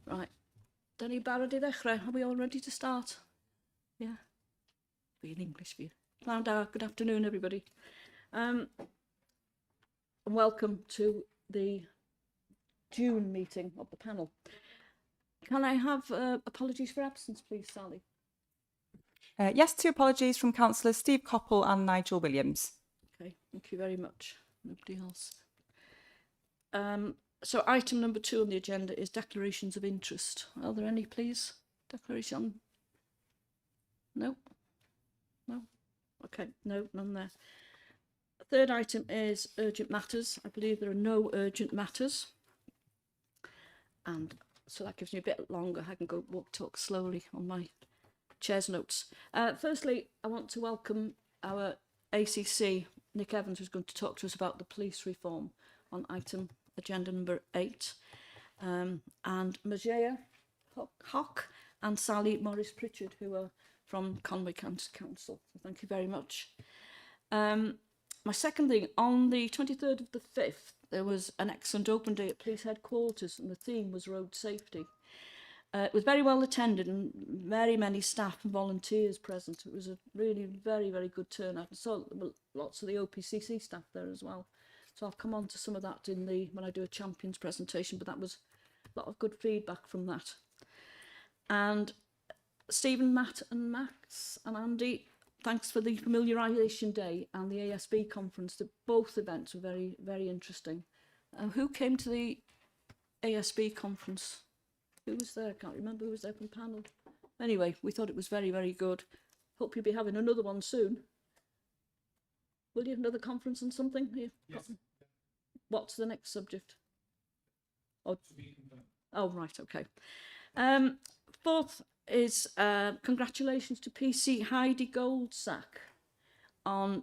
Right. Dan ni barod I ddechrau? Are we all ready to start? Yeah. Be in English for you. Good afternoon, everybody. And welcome to the June meeting of the panel. Can I have apologies for absence, please, Sally? Yes, 2 apologies from Councillors Steve Coppell and Nigel Williams. Okay, thank you very much. Nobody else. So item number 2 on the agenda is declarations of interest. Are there any, please? Declaration? No? No? Okay, no, none there. Third item is urgent matters. I believe there are no urgent matters. And so that gives me a bit longer. I can talk slowly on my chair's notes. Firstly, I want to welcome our ACC, Nick Evans, who's going to talk to us about the police reform on item agenda number 8. And Majea Hock and Sally Morris-Pritchard, who are from Conway County Council. So thank you very much. My second thing, on the 23rd of the 5th, there was an excellent open day at police headquarters, and the theme was road safety. It was very well attended and very many staff and volunteers present. It was a really very, very good turnout. I saw lots of the OPCC staff there as well. So I'll come on to some of that when I do a champions presentation, but that was a lot of good feedback from that. And Stephen, Matt and Max and Andy, thanks for the familiarisation day and the ASB conference. Both events were very, very interesting. Who came to the ASB conference? Who was there? I can't remember who was there from the panel. Anyway, we thought it was very, very good. Hope you'll be having another one soon. Will you have another conference on something? Yes. What's the next subject? Oh, right, okay. Fourth is congratulations to PC Heidi Goldsack.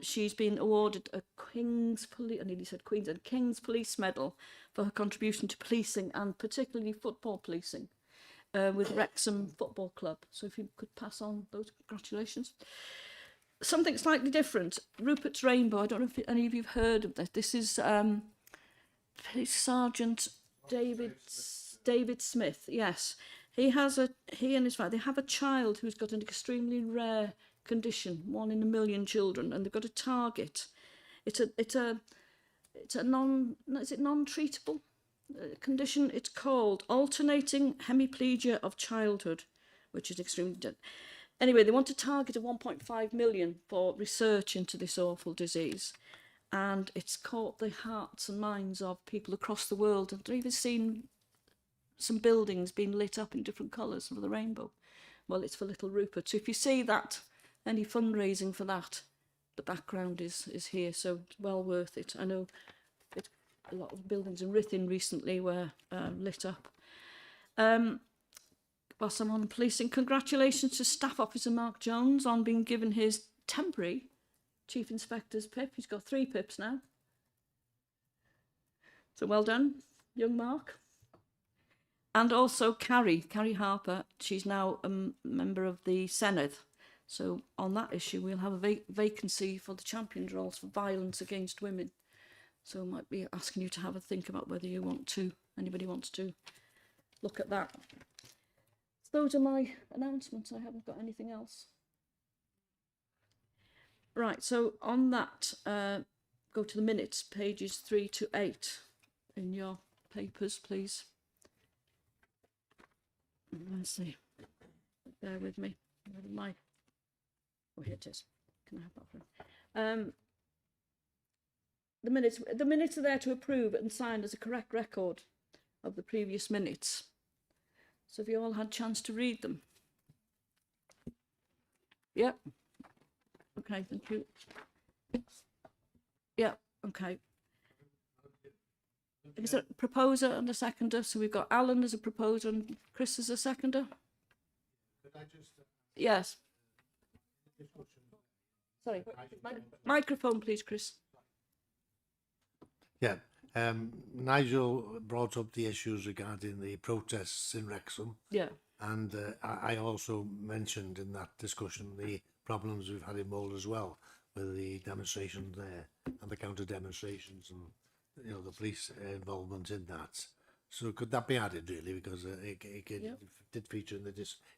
She's been awarded a King's Police Medal for her contribution to policing and particularly football policing with Wrexham Football Club. So if you could pass on those congratulations. Something slightly different, Rupert's Rainbow. I don't know if any of you have heard of this. This is Police Sergeant David Smith. Yes, he and his family, they have a child who's got an extremely rare condition, 1 in a million children, and they've got a target. It's a non-treatable condition. It's called alternating hemiplegia of childhood, which is extremely dead. Anyway, they want to target 1.5 million for research into this awful disease, and it's caught the hearts and minds of people across the world. And I've even seen some buildings being lit up in different colours of the rainbow. Well, it's for little Rupert. So if you see that, any fundraising for that, the background is here, so it's well worth it. I know a lot of buildings in Ruthin recently were lit up. Whilst I'm on policing, congratulations to Staff Officer Mark Jones on being given his temporary Chief Inspector's PIP. He's got 3 PIPs now. So well done, young Mark. And also Carrie Harper, she's now a member of the Senedd. So on that issue, we'll have a vacancy for the champion roles for violence against women. So I might be asking you to have a think about whether anybody wants to look at that. So those are my announcements. I haven't got anything else. Right, so on that, go to the minutes, pages 3 to 8 in your papers, please. Let's see. Bear with me. Oh, here it is. Can I have that for the minutes are there to approve and sign as a correct record of the previous minutes. So have you all had a chance to read them? Yep. Okay, thank you. Yeah, okay. Is there a proposer and a seconder? So we've got Alan as a proposer and Chris as a seconder? Could I just, yes. Sorry, microphone please, Chris. Yeah, Nigel brought up the issues regarding the protests in Wrexham. Yeah. And I also mentioned in that discussion the problems we've had in Mull as well, with the demonstrations there and the counter demonstrations and, you know, the police involvement in that. So could that be added really, because it Yep. did feature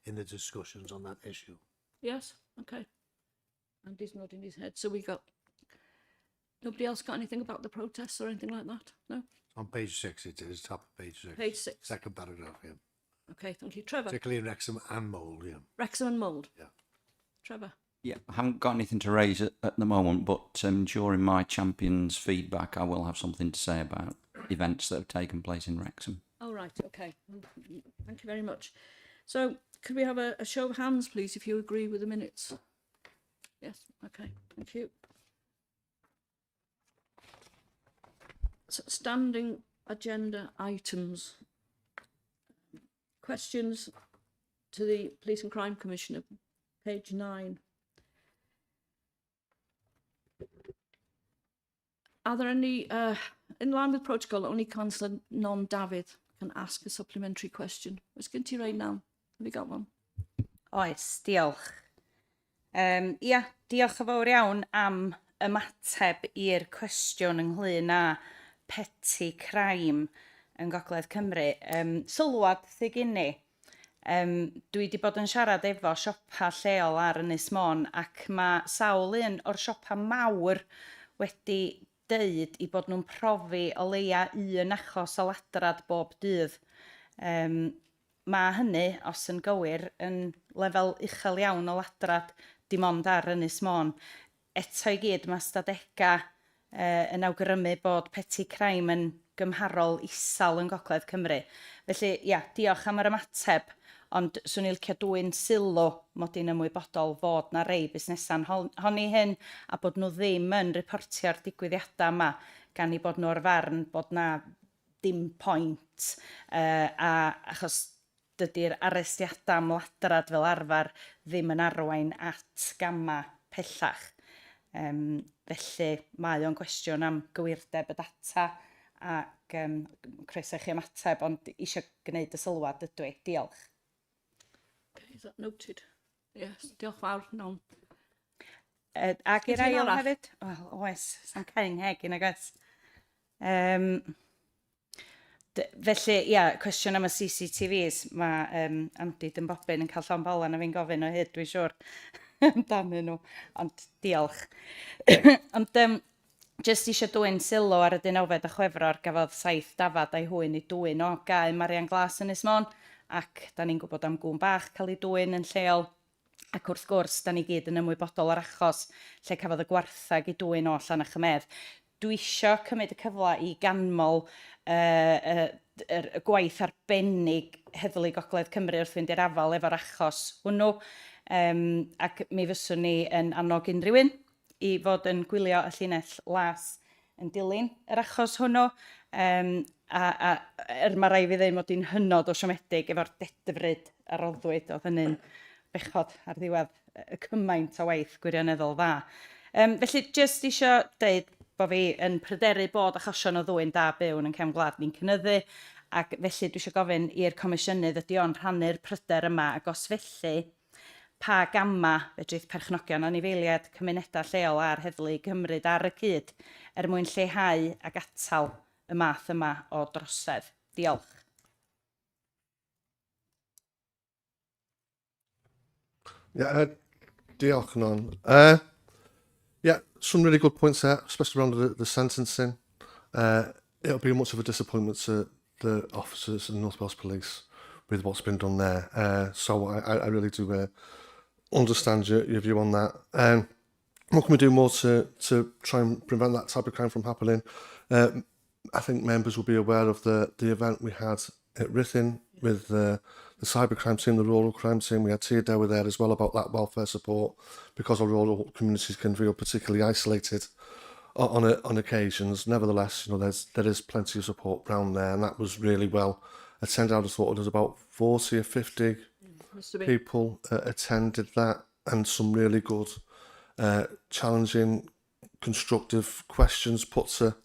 in the discussions on that issue. Yes, okay. And he's nodding his head. So we got, nobody else got anything about the protests or anything like that? No? On page 6 it is, top of page 6. Page 6. Second paragraph, yeah. Okay, thank you. Trevor? Particularly in Wrexham and Mould, yeah. Wrexham and Mould? Yeah. Trevor? Yeah, I haven't got anything to raise at the moment, but during my champions feedback, I will have something to say about events that have taken place in Wrexham. Oh, right, okay. Thank you very much. So, could we have a show of hands, please, if you agree with the minutes? Yes, okay, thank you. So, standing agenda items. Questions to the Police and Crime Commissioner, page 9. Are there any, in line with protocol, only Councillor Non-David can ask a supplementary question. Oes gen ti rai now? Have you got one? Oes, diolch. Ia, diolch yn fawr iawn am ymateb i'r cwestiwn ynglyn â petty crime yn Gogledd Cymru. Sylwad sy gen i. Dwi wedi bod yn siarad efo siopa lleol ar Ynys Môn ac mae sawl un o'r siopa mawr wedi deud i bod nhw'n profi o leia un achos o ladrad bob dydd. Mae hynny, os yn gywir, yn lefel uchel iawn o ladrad dim ond ar Ynys Môn. Eto i gyd, mae stadega yn awgrymu bod petty crime yn gymharol isal yn Gogledd Cymru. Felly, ia, diolch am yr ymateb, ond swn i'n licio dwy'n sylw mod i'n ymwybodol fod na rei busnesa'n honni hyn a bod nhw ddim yn reportio'r digwyddiadau yma gan i bod nhw o'r farn bod na dim pwynt a achos dydy'r arestiadau am ladrad fel arfer ddim yn arwain at gama pellach. Felly mae o'n cwestiwn am gywirdeb y data ac croeso chi ymateb, ond eisiau gwneud y sylwad ydw i. Diolch. Okay, is that noted? Yes, diolch fawr, non. Ac i'r Sgin ti un ail arall? hefyd? Wel, oes, sa'n cael heg yn agos. Felly, ia, cwestiwn am y CCTVs, mae Andy Dynbobyn yn cael llon bolan a fi'n gofyn o hyd, dwi'n siŵr, amdanyn nhw, ond diolch. Ond jyst eisiau dwy'n sylw ar y 19 o Chwefror gafodd 7 dafad a'i hwyn i dwy'n o gau Marian Glas yn Ynys Môn, ac da ni'n gwybod am gŵn bach cael ei dwy'n yn lleol, ac wrth gwrs, da ni gyd yn ymwybodol o'r achos lle cafodd y gwarthag i dwy'n o allan y chymedd. Dwi isio cymryd y cyfle i ganmol y gwaith arbennig Heddlu Gogledd Cymru wrth fynd i'r afal efo'r achos hwnnw, ac mi fyswn ni yn annog unrhyw un i fod yn gwylio y llinell las yn dilyn yr achos hwnnw, a mae rai fi ddeud mod i'n hynod o siomedig efo'r dedfryd a roddwyd oedd hynny'n bechod ar ddiwedd y cymaint o waith gwirioneddol dda. Felly, jyst eisiau deud bod fi yn pryderu bod achosion o ddwy'n da byw yn cefn gwlad ni'n cynyddu, ac felly dwi eisiau gofyn i'r comisiynydd ydy o'n rhannu'r pryder yma, ac os felly, pa gama fedrith perchnogion anifeiliaid cymunedau lleol a'r heddlu gymryd ar y cyd mwyn lleihau ac atal y math yma o drosedd. Diolch. Yeah, diolch, Non. Yeah, some really good points there, especially around the sentencing. It'll be much of a disappointment to the officers in North Wales Police with what's been done there. So I really do understand your view on that. What can we do more to try and prevent that type of crime from happening? I think members will be aware of the event we had at Ruthin with the cybercrime team, the rural crime team. We had Tia Dewi there as well about that welfare support, because our rural communities can feel particularly isolated on occasions. Nevertheless, there is plenty of support around there, and that was really well attended. I just thought there was about 40 or 50 people attended that, and some really good, challenging, constructive questions put to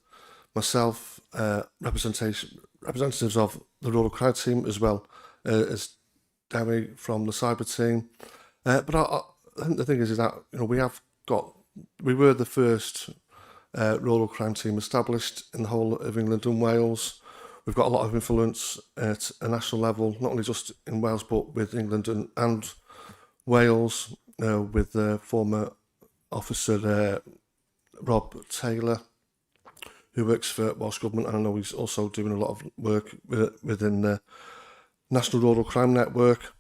myself, representatives of the rural crowd team, as well as Dewi from the cyber team. But I think the thing is that we were the first rural crime team established in the whole of England and Wales. we've got a lot of influence at a national level, not only just in Wales, but with England and Wales, with former officer Rob Taylor, who works for Welsh Government, and I know he's also doing a lot of work within the National Rural Crime Network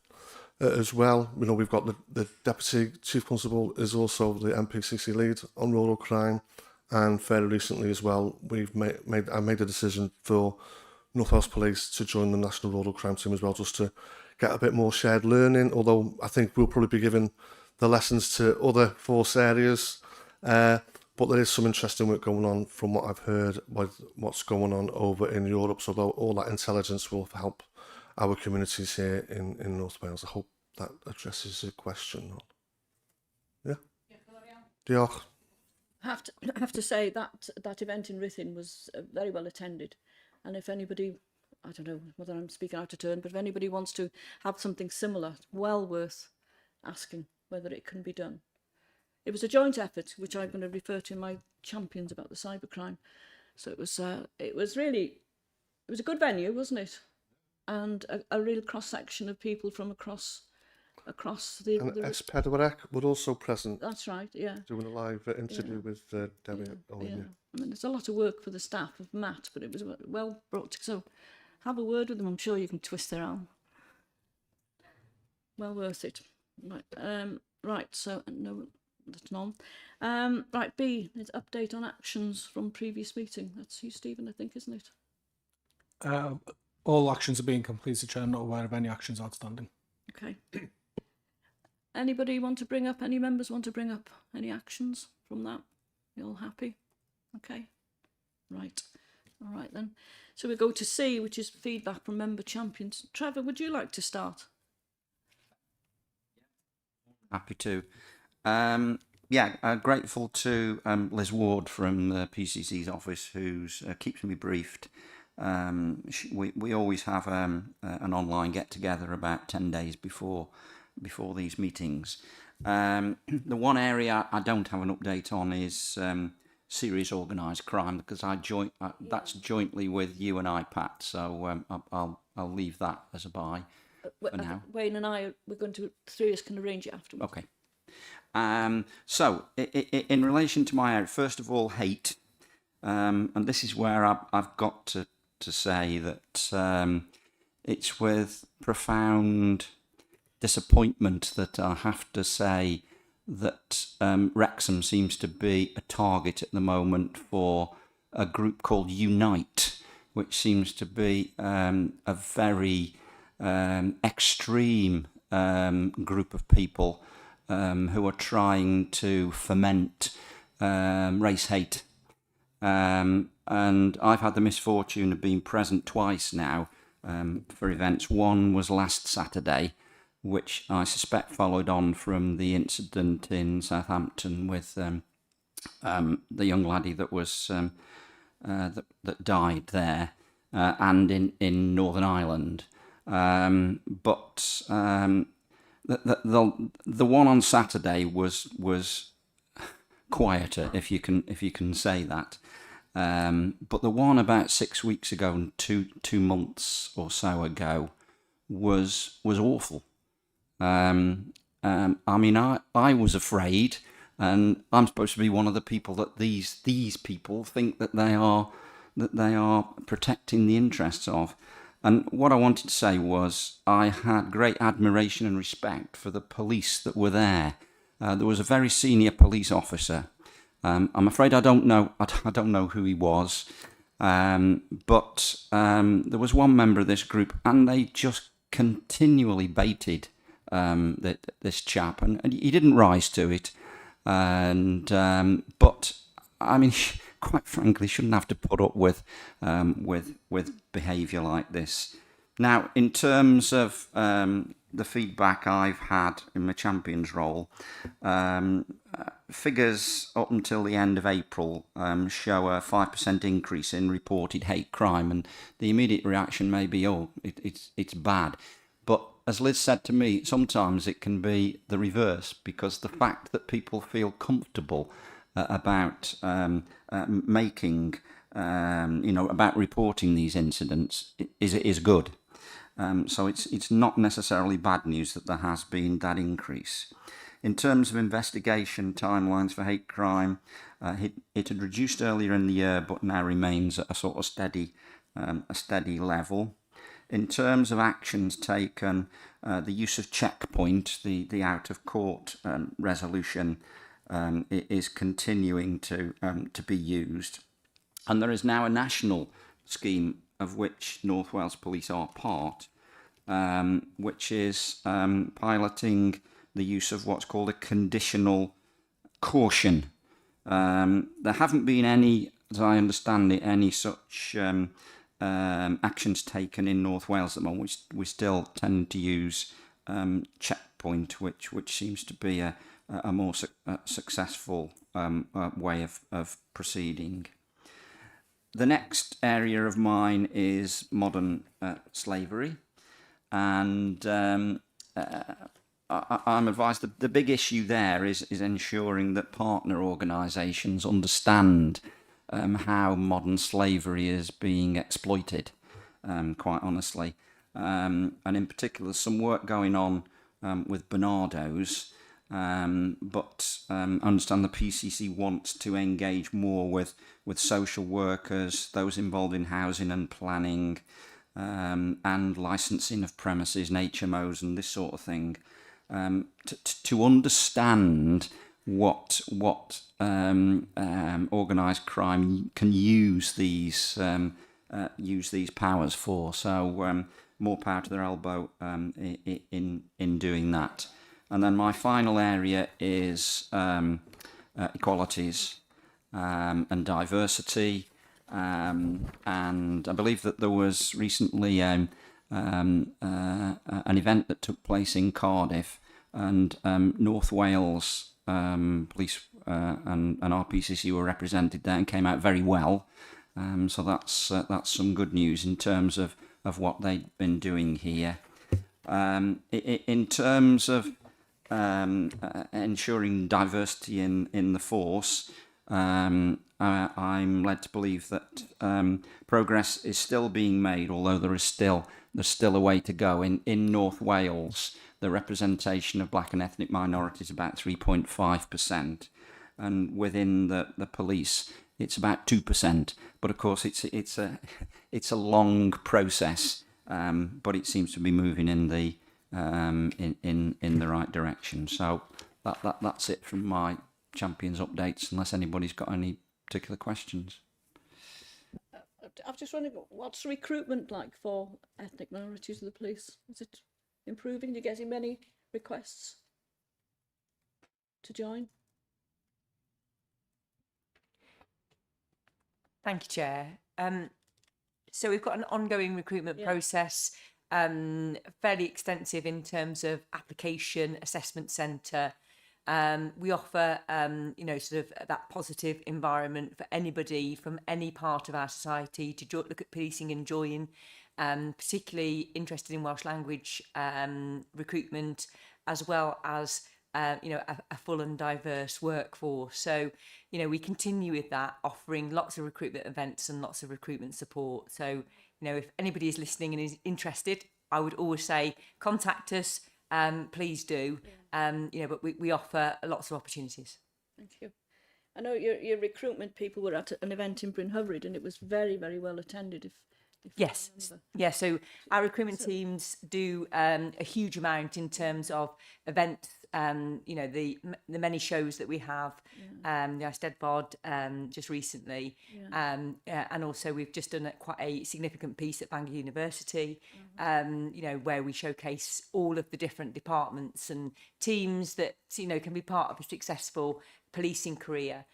as well. You know, we've got the Deputy Chief Constable is also the MPCC lead on rural crime, and fairly recently as well, I made a decision for North Wales Police to join the National Rural Crime Team as well, just to get a bit more shared learning, although I think we'll probably be giving the lessons to other force areas. But there is some interesting work going on from what I've heard with what's going on over in Europe. So all that intelligence will help our communities here in North Wales. I hope that addresses the question. Yeah? Diolch. I have to say that event in Ruthin was very well attended. And if anybody, I don't know whether I'm speaking out of turn, but if anybody wants to have something similar, well worth asking whether it can be done. It was a joint effort, which I'm going to refer to in my champions about the cybercrime. So it was a good venue, wasn't it? And a real cross-section of people from across the... And S4C were also present. That's right, yeah. Doing a live interview with Debbie Owen. Yeah. I mean, there's a lot of work for the staff of Matt, but it was well brought to... So have a word with them. I'm sure you can twist their arm. Well worth it. Right, right, so... no. That's none. Right, B is update on actions from previous meeting. That's you, Stephen, I think, isn't it? All actions are being completed, Chair. I'm not aware of any actions outstanding. Okay. Anybody want to bring up, any members want to bring up any actions from that? You all happy? Okay. Right. All right then. So we go to C, which is feedback from member champions. Trevor, would you like to start? Happy to. Grateful to Liz Ward from the PCC's office, who's keeps me briefed. We always have an online get together about 10 days before these meetings. The one area I don't have an update on is serious organised crime, because that's jointly with you and I, Pat. So I'll leave that as a bye for now. Wayne and I, three of us can arrange it afterwards. Okay. So, in relation to my area, first of all, hate, and this is where I've got to say that it's with profound disappointment that I have to say that Wrexham seems to be a target at the moment for a group called Unite, which seems to be a very extreme group of people who are trying to foment race hate. And I've had the misfortune of being present twice now for events. One was last Saturday, which I suspect followed on from the incident in Southampton with the young laddie that was that died there, and in Northern Ireland. But the one on Saturday was quieter, if you can say that. But the one about 6 weeks ago and two months or so ago was awful. I mean, I was afraid, and I'm supposed to be one of the people that these people think that they are protecting the interests of. And what I wanted to say was I had great admiration and respect for the police that were there. There was a very senior police officer. I'm afraid I don't know who he was, but there was one member of this group, and they just continually baited this chap, and he didn't rise to it. But I mean, quite frankly, shouldn't have to put up with behaviour like this. Now, in terms of the feedback I've had in my champions role, figures up until the end of April show a 5% increase in reported hate crime, and the immediate reaction may be, it's bad. But as Liz said to me, sometimes it can be the reverse, because the fact that people feel comfortable about making about reporting these incidents is good. So it's not necessarily bad news that there has been that increase. In terms of investigation timelines for hate crime, it had reduced earlier in the year, but now remains at a sort of steady level. In terms of actions taken, the use of checkpoint, the out of court resolution, is continuing to be used, and there is now a national scheme of which North Wales Police are part, which is piloting the use of what's called a conditional caution. There haven't been any, as I understand it, any such actions taken in North Wales at the moment. We still tend to use checkpoint, which seems to be a more successful way of proceeding. The next area of mine is modern slavery, and I'm advised that the big issue there is ensuring that partner organisations understand how modern slavery is being exploited, quite honestly. And in particular, there's some work going on with Bernardo's, but I understand the PCC wants to engage more with social workers, those involved in housing and planning, and licensing of premises, and HMOs and this sort of thing, to understand what organised crime can use these powers for. So more power to their elbow in doing that. And then my final area is equalities and diversity. And I believe that there was recently an event that took place in Cardiff, and North Wales Police and RPCC were represented there and came out very well. So that's some good news in terms of what they've been doing here. In terms of ensuring diversity in the force, I'm led to believe that progress is still being made, although there's still a way to go. In North Wales, the representation of black and ethnic minorities is about 3.5%, and within the police, it's about 2%. But of course, it's a long process, but it seems to be moving in the right direction. So that's it from my champions updates, unless anybody's got any particular questions. I'm just wondering, what's recruitment like for ethnic minorities of the police? Is it improving? Are you getting many requests to join? Thank you, Chair. So we've got an ongoing recruitment process, fairly extensive in terms of application, assessment centre. We offer, sort of that positive environment for anybody from any part of our society to look at policing and join, particularly interested in Welsh language recruitment, as well as a full and diverse workforce. So, we continue with that, offering lots of recruitment events and lots of recruitment support. So, if anybody is listening and is interested, I would always say contact us. Please do. But we offer lots of opportunities. Thank you. I know your recruitment people were at an event in Bryn Hyfryd, and it was very, very well attended. If Yes. Yeah. So our recruitment teams do a huge amount in terms of events. The many shows that we have, the Eisteddfod just recently, and also we've just done quite a significant piece at Bangor University, where we showcase all of the different departments and teams that can be part of a successful policing career.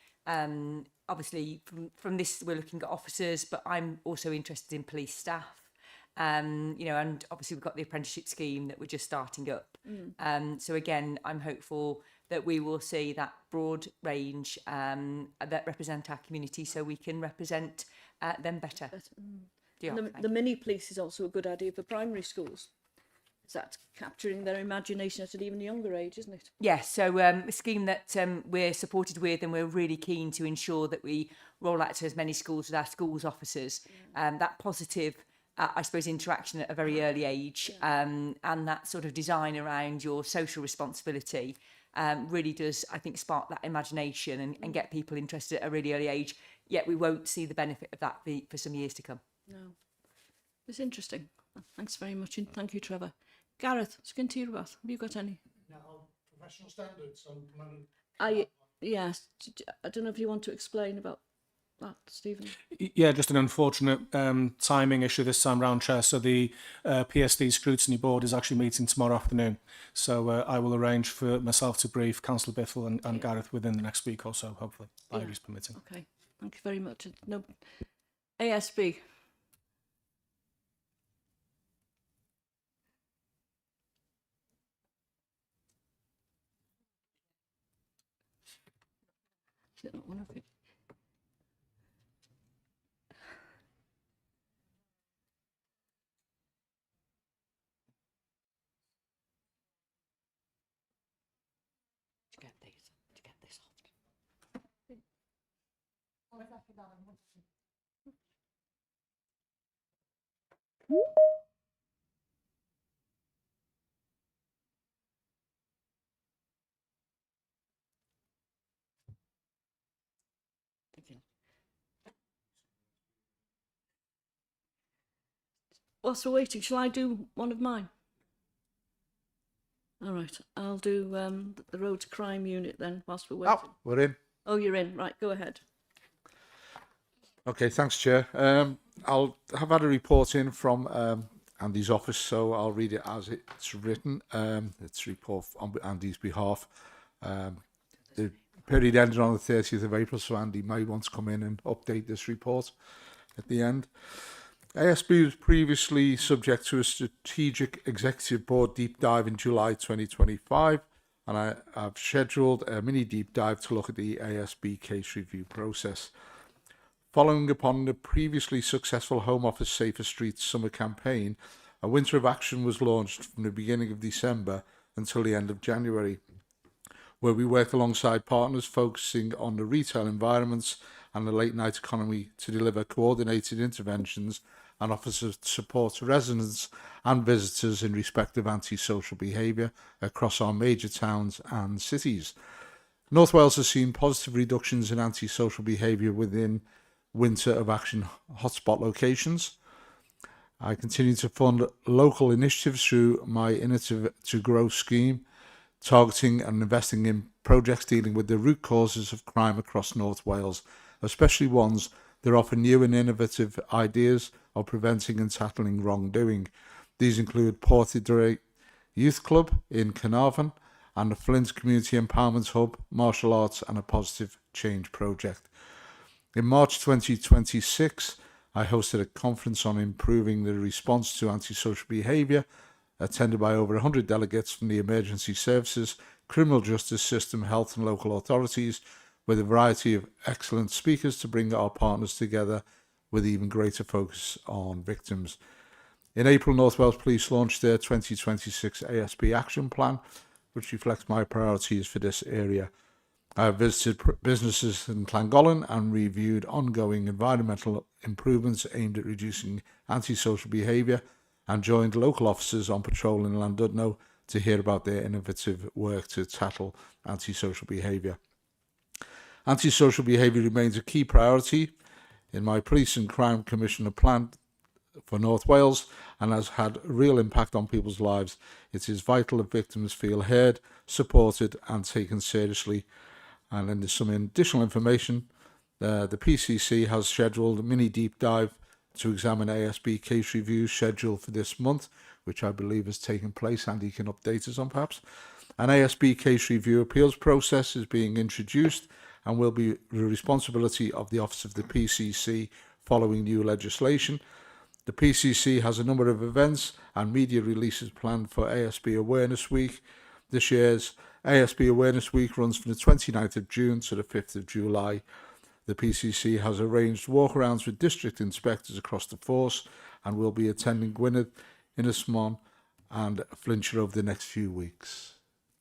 Obviously, from this, we're looking at officers, but I'm also interested in police staff. And obviously we've got the apprenticeship scheme that we're just starting up. So again, I'm hopeful that we will see that broad range that represent our community, so we can represent them better. The mini police is also a good idea for primary schools. Is that capturing their imagination at an even younger age, isn't it? Yes, so a scheme that we're supported with, and we're really keen to ensure that we roll out to as many schools with our schools officers. That positive, I suppose, interaction at a very early age, and that sort of design around your social responsibility really does, I think, spark that imagination and get people interested at a really early age. Yet we won't see the benefit of that for some years to come. No. It's interesting. Thanks very much, and thank you, Trevor. Gareth, sgyn ti rhywbeth? Have you got any? Now, professional standards on Yes. I don't know if you want to explain about that, Stephen. Yeah, just an unfortunate timing issue this time round, Chair. So the PSD Scrutiny Board is actually meeting tomorrow afternoon. So I will arrange for myself to brief Councillor Biffle and Gareth within the next week or so, hopefully, diaries permitting. Okay, thank you very much. No, ASB. Is it not one of you? To get this off. Whilst we're waiting, shall I do one of mine? All right, I'll do the road to crime unit then, whilst we're waiting. Oh, we're in. Oh, you're in. Right, go ahead. Okay, thanks, Chair. I'll have had a report in from Andy's office, so I'll read it as it's written. It's a report on Andy's behalf. The period ended on the 30th of April, so Andy may want to come in and update this report at the end. ASB was previously subject to a strategic executive board deep dive in July 2025, and I've scheduled a mini deep dive to look at the ASB case review process. Following upon the previously successful Home Office Safer Streets summer campaign, a winter of action was launched from the beginning of December until the end of January, where we worked alongside partners focusing on the retail environments and the late night economy to deliver coordinated interventions and offer support to residents and visitors in respect of antisocial behaviour across our major towns and cities. North Wales has seen positive reductions in antisocial behaviour within winter of action hotspot locations. I continue to fund local initiatives through my Initiative to Grow scheme, targeting and investing in projects dealing with the root causes of crime across North Wales, especially ones that offer new and innovative ideas of preventing and tackling wrongdoing. These include Portidre Youth Club in Carnarvon and the Flint Community Empowerment Hub, Martial Arts and a Positive Change Project. In March 2026, I hosted a conference on improving the response to antisocial behaviour, attended by over 100 delegates from the emergency services, criminal justice system, health and local authorities, with a variety of excellent speakers to bring our partners together with even greater focus on victims. In April, North Wales Police launched their 2026 ASB Action Plan, which reflects my priorities for this area. I have visited businesses in Llangollen and reviewed ongoing environmental improvements aimed at reducing antisocial behaviour, and joined local officers on patrol in Llandudno to hear about their innovative work to tackle antisocial behaviour. Antisocial behaviour remains a key priority in my Police and Crime Commissioner plan for North Wales and has had a real impact on people's lives. It is vital that victims feel heard, supported and taken seriously. And then there's some additional information. The PCC has scheduled a mini deep dive to examine ASB case reviews scheduled for this month, which I believe has taken place. Andy can update us on perhaps. An ASB case review appeals process is being introduced and will be the responsibility of the Office of the PCC following new legislation. The PCC has a number of events and media releases planned for ASB Awareness Week. This year's ASB Awareness Week runs from the 29th of June to the 5th of July. The PCC has arranged walkarounds with district inspectors across the force and will be attending Gwynedd, Ynys Môn and Flintshire over the next few weeks.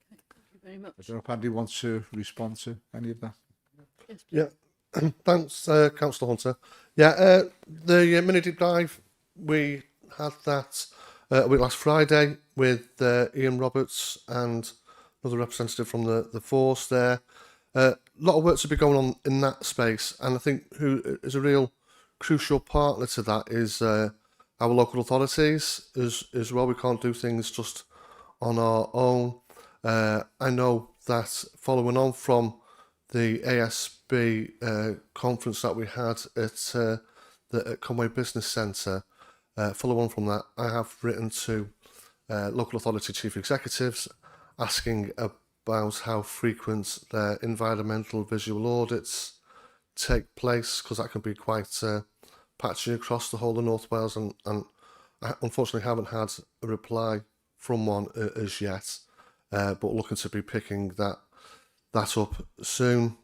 Thank you very much. I don't know if Andy wants to respond to any of that. Yes, please. Yeah, thanks, Councillor Hunter. Yeah, the mini deep dive, we had that a week last Friday with Ian Roberts and another representative from the force there. A lot of work to be going on in that space, and I think who is a real crucial partner to that is our local authorities as well. We can't do things just on our own. I know that following on from the ASB conference that we had at Conway Business Centre, follow on from that, I have written to local authority chief executives asking about how frequent their environmental visual audits take place, because that can be quite patchy across the whole of North Wales, and I unfortunately haven't had a reply from one as yet, but looking to be picking that up soon.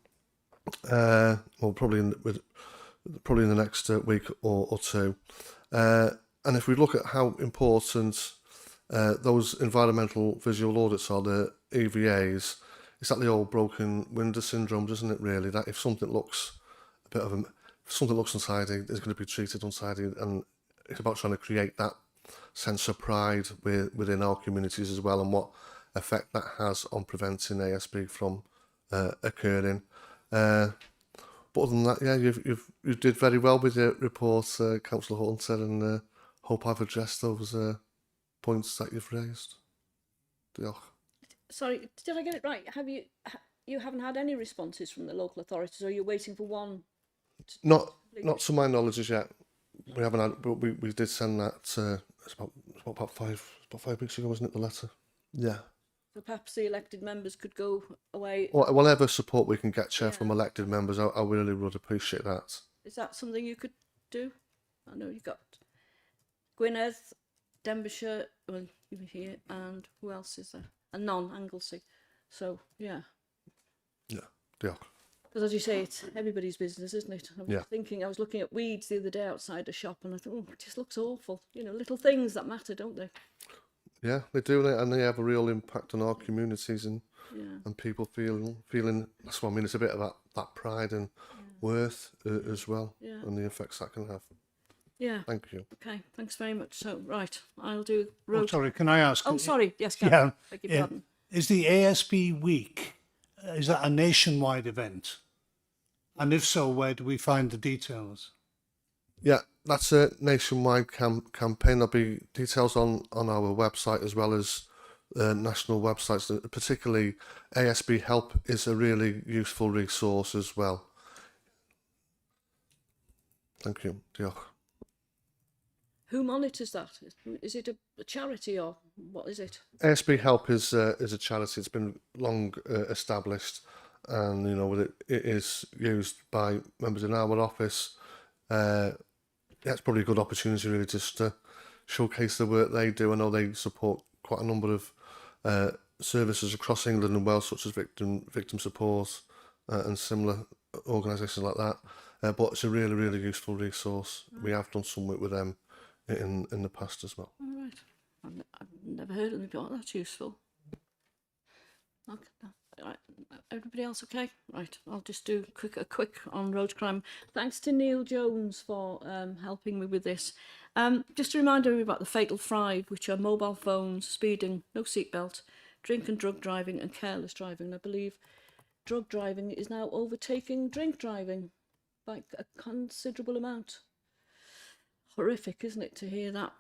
Well, probably in the next week or two. And if we look at how important those environmental visual audits are, the EVAs, it's like the old broken window syndrome, doesn't it? Really, that if something looks untidy, it's going to be treated untidy, and it's about trying to create that sense of pride within our communities as well, and what effect that has on preventing ASB from occurring. But other than that, yeah, you did very well with your report, Councillor Hunter, and hope I've addressed those points that you've raised. Diolch. Sorry, did I get it right? You haven't had any responses from the local authorities, or are you waiting for one? Not to my knowledge as yet. We haven't had, but we did send that. It's about 5 weeks ago, wasn't it? The letter. Yeah. So perhaps the elected members could go away. Whatever support we can get, Chair, from elected members, I really would appreciate that. Is that something you could do? I know you've got Gwynedd, Denbighshire, well, you're here, and who else is there? And Anglesey. So, yeah. Yeah, diolch. Because as you say, it's everybody's business, isn't it? I was looking at weeds the other day outside the shop, and I thought, it just looks awful. You know, little things that matter, don't they? Yeah, they do, and they have a real impact on our communities, and people feeling. That's what I mean. It's a bit of that pride and worth as well, and the effects that can have. Yeah. Thank you. Okay, thanks very much. So, right, I'll do road. Oh, sorry, can I ask? Oh, sorry. Yes, Gavin. Yeah. Beg your pardon. Is the ASB week, is that a nationwide event? And if so, where do we find the details? Yeah, that's a nationwide campaign. There'll be details on our website as well as national websites. Particularly ASB Help is a really useful resource as well. Thank you. Diolch. Who monitors that? Is it a charity or what is it? ASB Help is a charity. It's been long established, and it is used by members in our office. It's probably a good opportunity really just to showcase the work they do. I know they support quite a number of services across England and Wales, such as victim support and similar organisations like that. But it's a really, really useful resource. We have done some work with them in the past as well. All right. I've never heard of them before. That's useful. Okay. Right. Everybody else okay? Right. I'll just do a quick on road crime. Thanks to Neil Jones for helping me with this. Just a reminder about the fatal five, which are mobile phones, speeding, no seatbelt, drink and drug driving, and careless driving. And I believe drug driving is now overtaking drink driving by a considerable amount. Horrific, isn't it, to hear that?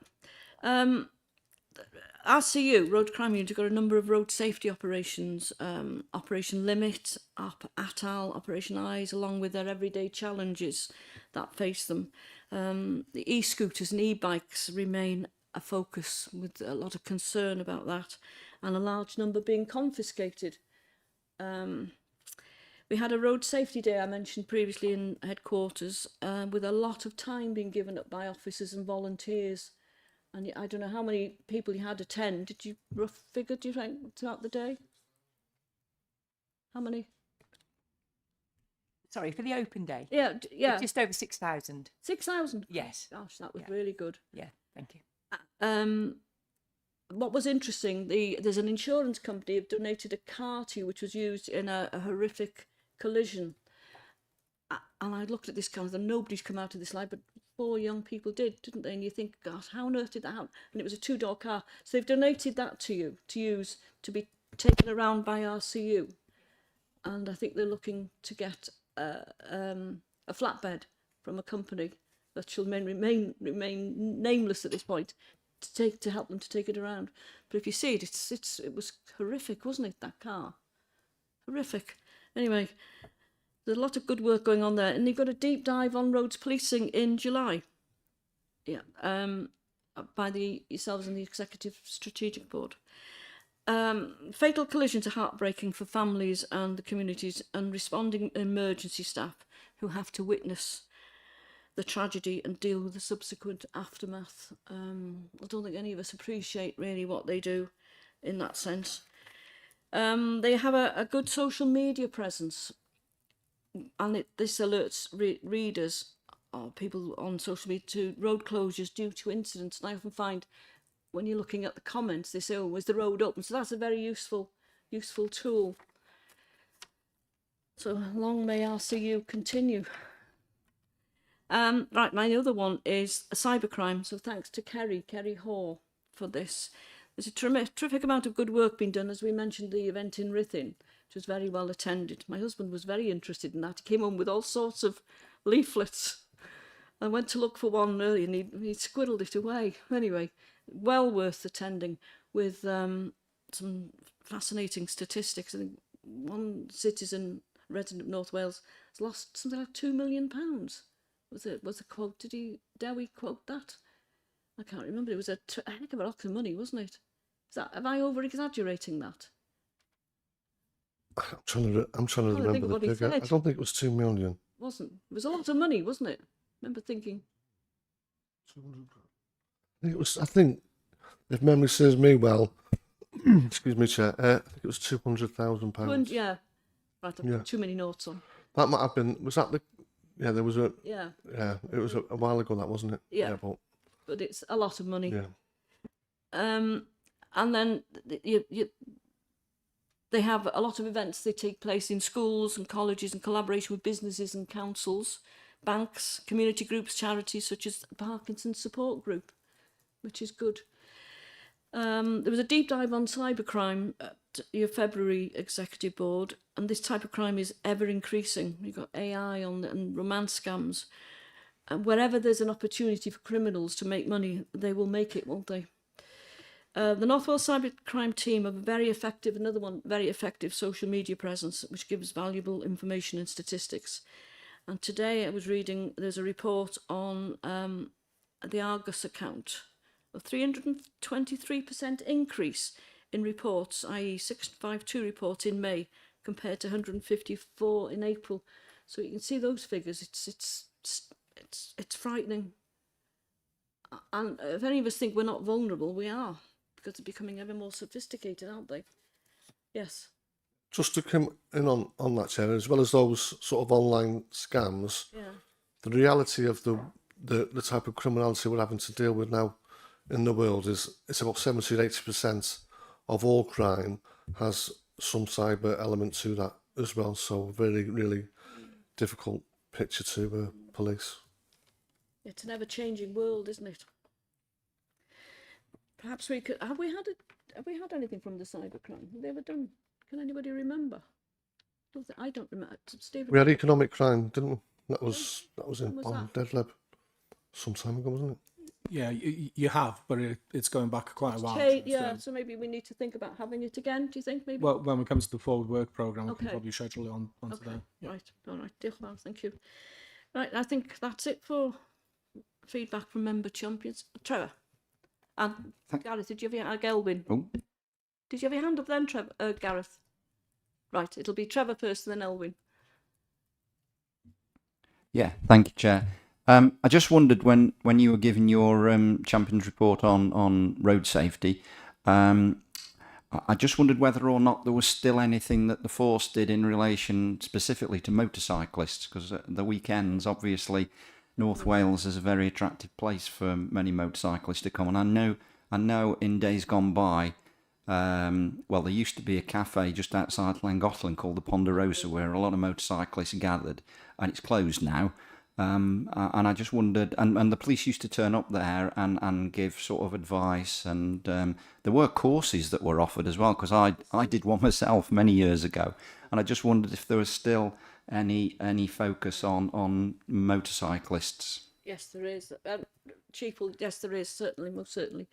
RCU, Road Crime Unit, have got a number of road safety operations, Operation Limit, ATAL, Operation Eyes, along with their everyday challenges that face them. The e-scooters and e-bikes remain a focus with a lot of concern about that, and a large number being confiscated. We had a road safety day I mentioned previously in headquarters, with a lot of time being given up by officers and volunteers. And I don't know how many people you had attend. Did you rough figure, do you think, throughout the day? How many? Sorry, for the open day? Yeah. Just over 6,000. 6,000? Yes. Gosh, that was really good. Yeah, thank you. what was interesting, there's an insurance company who donated a car to you which was used in a horrific collision. And I looked at this car and nobody's come out of this life, but 4 young people didn't they? And you think, gosh, how on earth did that happen? And it was a 2-door car. So they've donated that to you to use to be taken around by RCU. And I think they're looking to get a flatbed from a company that shall remain nameless at this point to help them to take it around. But if you see it, it was horrific, wasn't it? That car, horrific. Anyway, there's a lot of good work going on there, and you've got a deep dive on roads policing in July. Yeah, by yourselves and the Executive Strategic Board. Fatal collisions are heartbreaking for families and the communities and responding emergency staff who have to witness the tragedy and deal with the subsequent aftermath. I don't think any of us appreciate really what they do in that sense. They have a good social media presence, and this alerts readers or people on social media to road closures due to incidents. And I often find when you're looking at the comments, they say, "Oh, was the road open?" So that's a very useful tool. So long may RCU continue. Right, my other one is a cybercrime. So thanks to Kerry Hall for this. There's a terrific amount of good work being done. As we mentioned, the event in Ruthin, which was very well attended. My husband was very interested in that. He came home with all sorts of leaflets. I went to look for one early and he squirreled it away. Anyway, well worth attending with some fascinating statistics. I think one citizen, resident of North Wales, has lost something like £2 million. Was a quote? Dare we quote that? I can't remember. It was a heck of a lot of money, wasn't it? Am I over exaggerating that? I'm trying to remember the figure. I don't think it was 2 million. Wasn't. It was a lot of money, wasn't it? I remember thinking. I think if memory serves me well, excuse me, Chair, I think it was £200,000. Yeah. Right, I've got too many notes on. That might have been, was that the, yeah, there was a, yeah, it was a while ago, that, wasn't it? Yeah, but it's a lot of money. Yeah. And then they have a lot of events. They take place in schools and colleges in collaboration with businesses and councils, banks, community groups, charities such as the Parkinson's Support Group, which is good. There was a deep dive on cybercrime at your February Executive Board, and this type of crime is ever increasing. You've got AI and romance scams. And wherever there's an opportunity for criminals to make money, they will make it, won't they? The North Wales Cybercrime team have a very effective social media presence, which gives valuable information and statistics. And today I was reading, there's a report on the Argus account, a 323% increase in reports, i.e. 652 reports in May compared to 154 in April. So you can see those figures. It's frightening. And if any of us think we're not vulnerable, we are, because they're becoming ever more sophisticated, aren't they? Yes. Just to come in on that, Chair, as well as those sort of online scams, the reality of the type of criminality we're having to deal with now in the world is it's about 70 to 80% of all crime has some cyber element to that as well. So very, really difficult picture to police. It's an ever-changing world, isn't it? Perhaps we could. Have we had anything from the cybercrime? Have they ever done? Can anybody remember? I don't remember. Stephen. We had economic crime, didn't we? That was on Deadlib some time ago, wasn't it? Yeah, you have, but it's going back quite a while. So maybe we need to think about having it again. Do you think maybe? Well, when it comes to the forward work programme, we can probably schedule it onto there. Yeah. Right. All right. Thank you. Right. I think that's it for feedback from member champions. Trevor. And Gareth, did you have your hand? Gelwyn. Oh. Did you have your hand up then, Trevor? Gareth. Right. It'll be Trevor first, and then Elwyn. Yeah. Thank you, Chair. I just wondered when you were giving your champions report on road safety, I just wondered whether or not there was still anything that the force did in relation specifically to motorcyclists, because at the weekends, obviously, North Wales is a very attractive place for many motorcyclists to come, and I know I know in days gone by, well, there used to be a cafe just outside Llangollen called the Ponderosa where a lot of motorcyclists gathered, and it's closed now. And I just wondered, and the police used to turn up there and give sort of advice, and there were courses that were offered as well, because I did one myself many years ago, and I just wondered if there was still any focus on motorcyclists. Yes, there is. Chief, yes, there is, certainly, most certainly.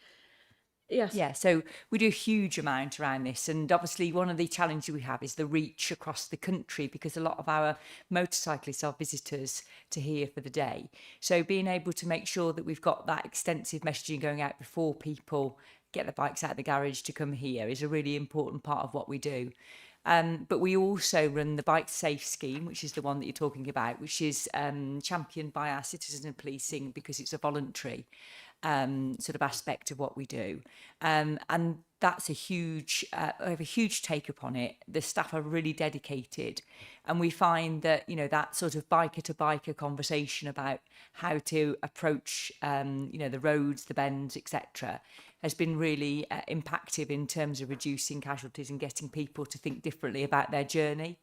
Yes. Yeah, so we do a huge amount around this, and obviously one of the challenges we have is the reach across the country, because a lot of our motorcyclists are visitors to here for the day. So being able to make sure that we've got that extensive messaging going out before people get their bikes out of the garage to come here is a really important part of what we do. But we also run the Bike Safe scheme, which is the one that you're talking about, which is championed by our citizens and policing because it's a voluntary sort of aspect of what we do. And that's we have a huge take up on it. The staff are really dedicated, and we find that, that sort of biker to biker conversation about how to approach, the roads, the bends, etc., has been really impactful in terms of reducing casualties and getting people to think differently about their journey.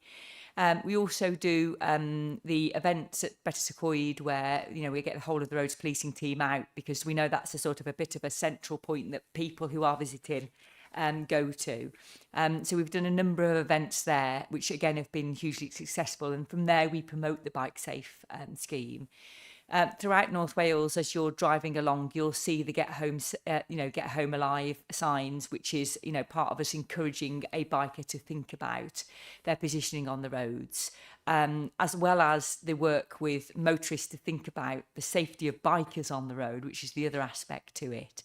We also do the events at Betws where, we get the whole of the roads policing team out, because we know that's a sort of a bit of a central point that people who are visiting go to. So we've done a number of events there, which again have been hugely successful. And from there, we promote the Bike Safe scheme. Throughout North Wales, as you're driving along, you'll see the Get Home Alive signs, which is, part of us encouraging a biker to think about their positioning on the roads, as well as the work with motorists to think about the safety of bikers on the road, which is the other aspect to it.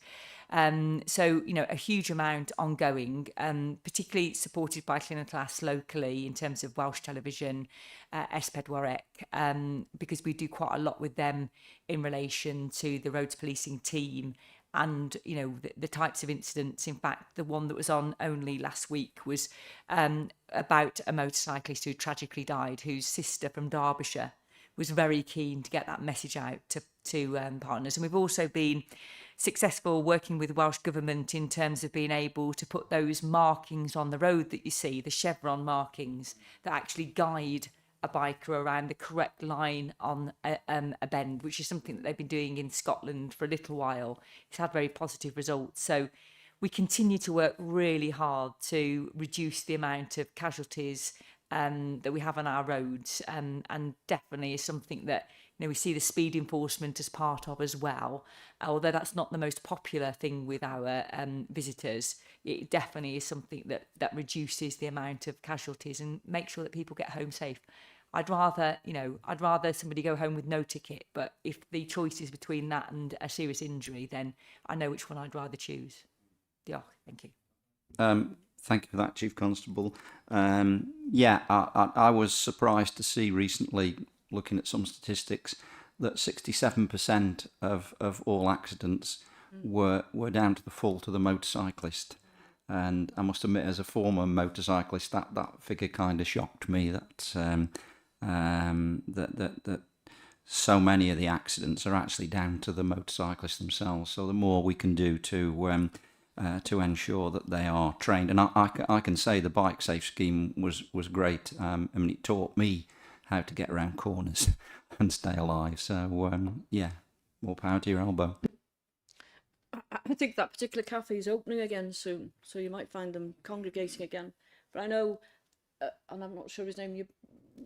So, a huge amount ongoing, particularly supported by Llynotlas locally in terms of Welsh television, S4C, because we do quite a lot with them in relation to the roads policing team and, the types of incidents. In fact, the one that was on only last week was about a motorcyclist who tragically died, whose sister from Derbyshire was very keen to get that message out to partners. And we've also been successful working with Welsh Government in terms of being able to put those markings on the road that you see, the chevron markings that actually guide a biker around the correct line on a bend, which is something that they've been doing in Scotland for a little while. It's had very positive results. So we continue to work really hard to reduce the amount of casualties that we have on our roads, and definitely is something that we see the speed enforcement as part of as well. Although that's not the most popular thing with our visitors, it definitely is something that reduces the amount of casualties and makes sure that people get home safe. I'd rather somebody go home with no ticket, but if the choice is between that and a serious injury, then I know which one I'd rather choose. Yeah, thank you. Thank you for that, Chief Constable. I was surprised to see recently, looking at some statistics, that 67% of all accidents were down to the fault of the motorcyclist. And I must admit, as a former motorcyclist, that figure kind of shocked me, that so many of the accidents are actually down to the motorcyclists themselves. So the more we can do to ensure that they are trained, and I can say the Bike Safe scheme was great. It taught me how to get around corners and stay alive. So more power to your elbow. I think that particular cafe is opening again soon, so you might find them congregating again. But I know, and I'm not sure his name,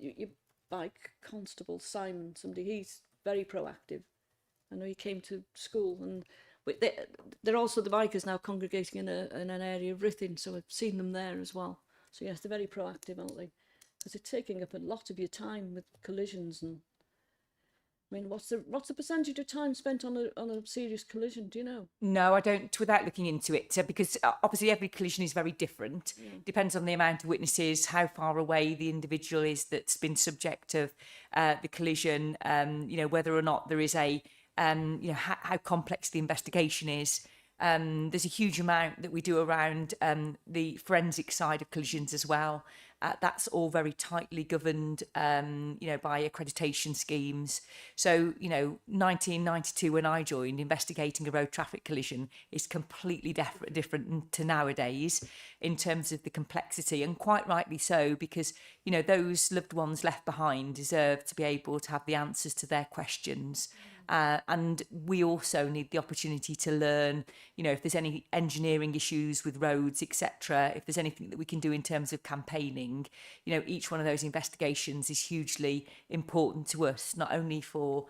your bike constable, Simon, he's very proactive. I know he came to school, and they're also the bikers now congregating in an area of Ruthin, so I've seen them there as well. So yes, they're very proactive, aren't they? Because they're taking up a lot of your time with collisions. And I mean, what's the percentage of time spent on a serious collision? Do you know? No, I don't, without looking into it, because obviously every collision is very different. Yeah. Depends on the amount of witnesses, how far away the individual is that's been subject of the collision, whether or not there is how complex the investigation is. There's a huge amount that we do around the forensic side of collisions as well. That's all very tightly governed, by accreditation schemes. So, 1992 when I joined, investigating a road traffic collision is completely different to nowadays in terms of the complexity, and quite rightly so, because, those loved ones left behind deserve to be able to have the answers to their questions. And we also need the opportunity to learn, if there's any engineering issues with roads, etc., if there's anything that we can do in terms of campaigning. Each one of those investigations is hugely important to us, not only for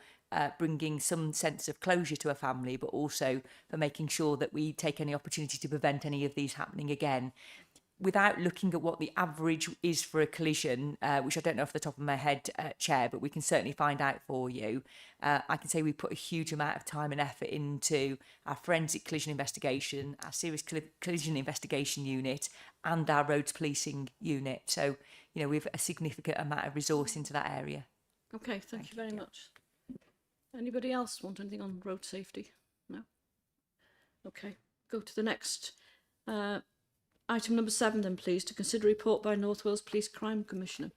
bringing some sense of closure to a family, but also for making sure that we take any opportunity to prevent any of these happening again. Without looking at what the average is for a collision, which I don't know off the top of my head, Chair, but we can certainly find out for you. I can say we put a huge amount of time and effort into our forensic collision investigation, our serious collision investigation unit, and our roads policing unit. So, we've a significant amount of resource into that area. Okay, thank you very much. Anybody else want anything on road safety? No? Okay, go to the next. Item number 7 then, please, to consider report by North Wales Police Crime Commissioner.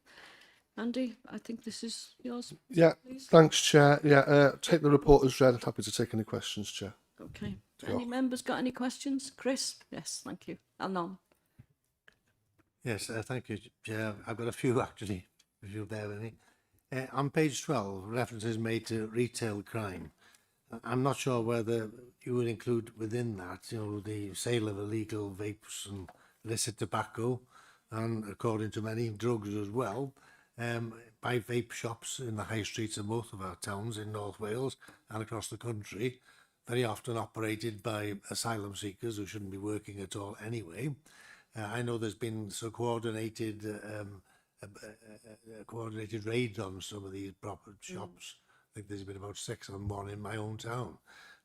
Andy, I think this is yours. Yeah, please. thanks, Chair. Yeah, take the report as read. Happy to take any questions, Chair. Okay. Any members got any questions? Chris? Yes, thank you. Anon. Yes, thank you, Chair. I've got a few actually, if you'll bear with me. On page 12, references made to retail crime. I'm not sure whether you would include within that, the sale of illegal vapes and illicit tobacco, and according to many, drugs as well, by vape shops in the high streets of both of our towns in North Wales and across the country, very often operated by asylum seekers who shouldn't be working at all anyway. I know there's been coordinated raids on some of these proper shops. I think there's been about 6 on one in my own town,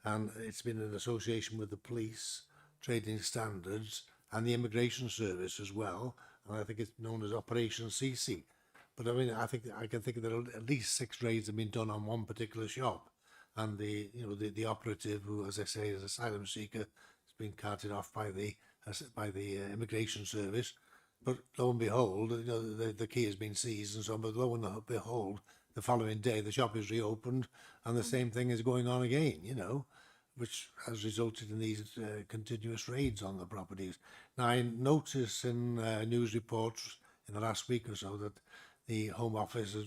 and it's been in association with the police, trading standards, and the immigration service as well. And I think it's known as Operation CC. But I mean, I can think that at least 6 raids have been done on one particular shop, and the operative, who, as I say, is an asylum seeker, has been carted off by the immigration service. But lo and behold, the key has been seized and so on. But lo and behold, the following day, the shop is reopened, and the same thing is going on again, which has resulted in these continuous raids on the properties. Now, I notice in news reports in the last week or so that the Home Office has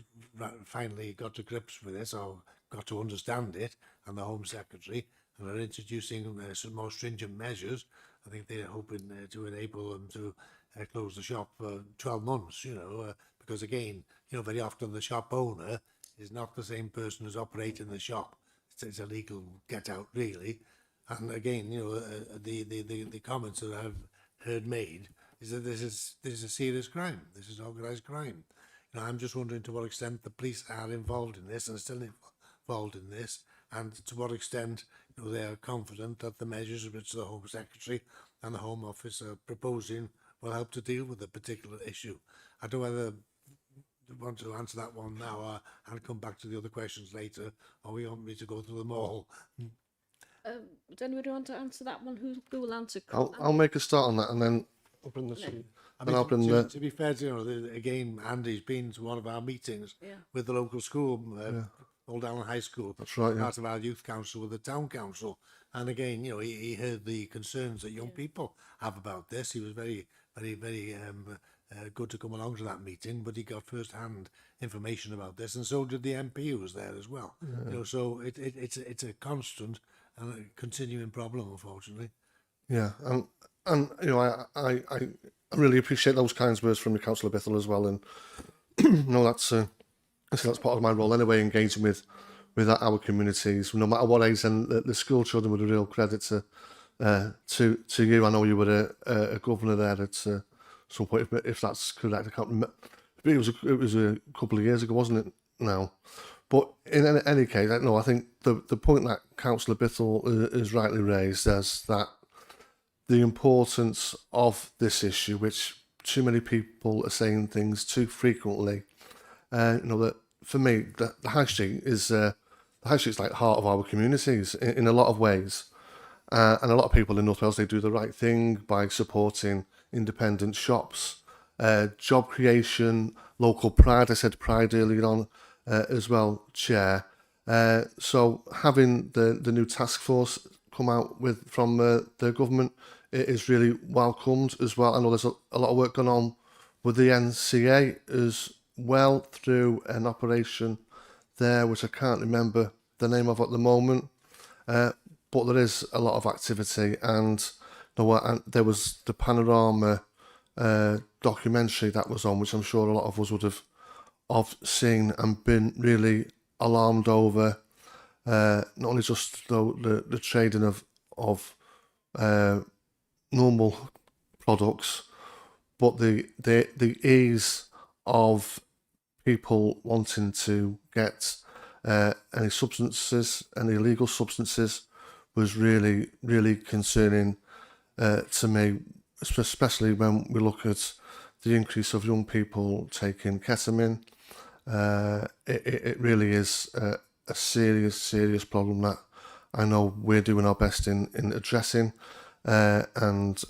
finally got to grips with this, or got to understand it, and the Home Secretary, and are introducing some more stringent measures. I think they're hoping to enable them to close the shop for 12 months, because again, very often the shop owner is not the same person who's operating the shop. It's a legal get out, really. And again, the comments that I've heard made is that this is a serious crime. This is organised crime. I'm just wondering to what extent the police are involved in this and are still involved in this, and to what extent they are confident that the measures which the Home Secretary and the Home Office are proposing will help to deal with the particular issue. I don't know whether you want to answer that one now, and come back to the other questions later, or we want me to go through them all. Does anybody want to answer that one? Who will answer? I'll make a start on that, and then I'll bring this. To be fair, again, Andy's been to one of our meetings with the local school, Old Allen High School. That's right. Part of our youth council with the town council, and again, he heard the concerns that young people have about this. He was very, very, very good to come along to that meeting, but he got first-hand information about this, and so did the MP who was there as well. So it's a constant and a continuing problem, unfortunately. Yeah, and I really appreciate those kinds words from the Councillor Bithell as well, and that's part of my role anyway, engaging with our communities, no matter what age. And the school children were a real credit to you. I know you were a governor there at some point, if that's correct. I can't remember. It was a couple of years ago, wasn't it? Now, but in any case, I think the point that Councillor Bithell is rightly raised is that the importance of this issue, which too many people are saying things too frequently. That for me, the high street is like the heart of our communities in a lot of ways, and a lot of people in North Wales, they do the right thing by supporting independent shops, job creation, local pride. I said pride earlier on as well, Chair. So having the new task force come out with from the government, it is really welcomed as well. I know there's a lot of work going on with the NCA as well through an operation there, which I can't remember the name of at the moment. But there is a lot of activity, and there was the Panorama documentary that was on, which I'm sure a lot of us would have seen and been really alarmed over. Not only just the trading of normal products, but the ease of people wanting to get any substances, any illegal substances, was really, really concerning to me, especially when we look at the increase of young people taking ketamine. It really is a serious problem that I know we're doing our best in addressing, and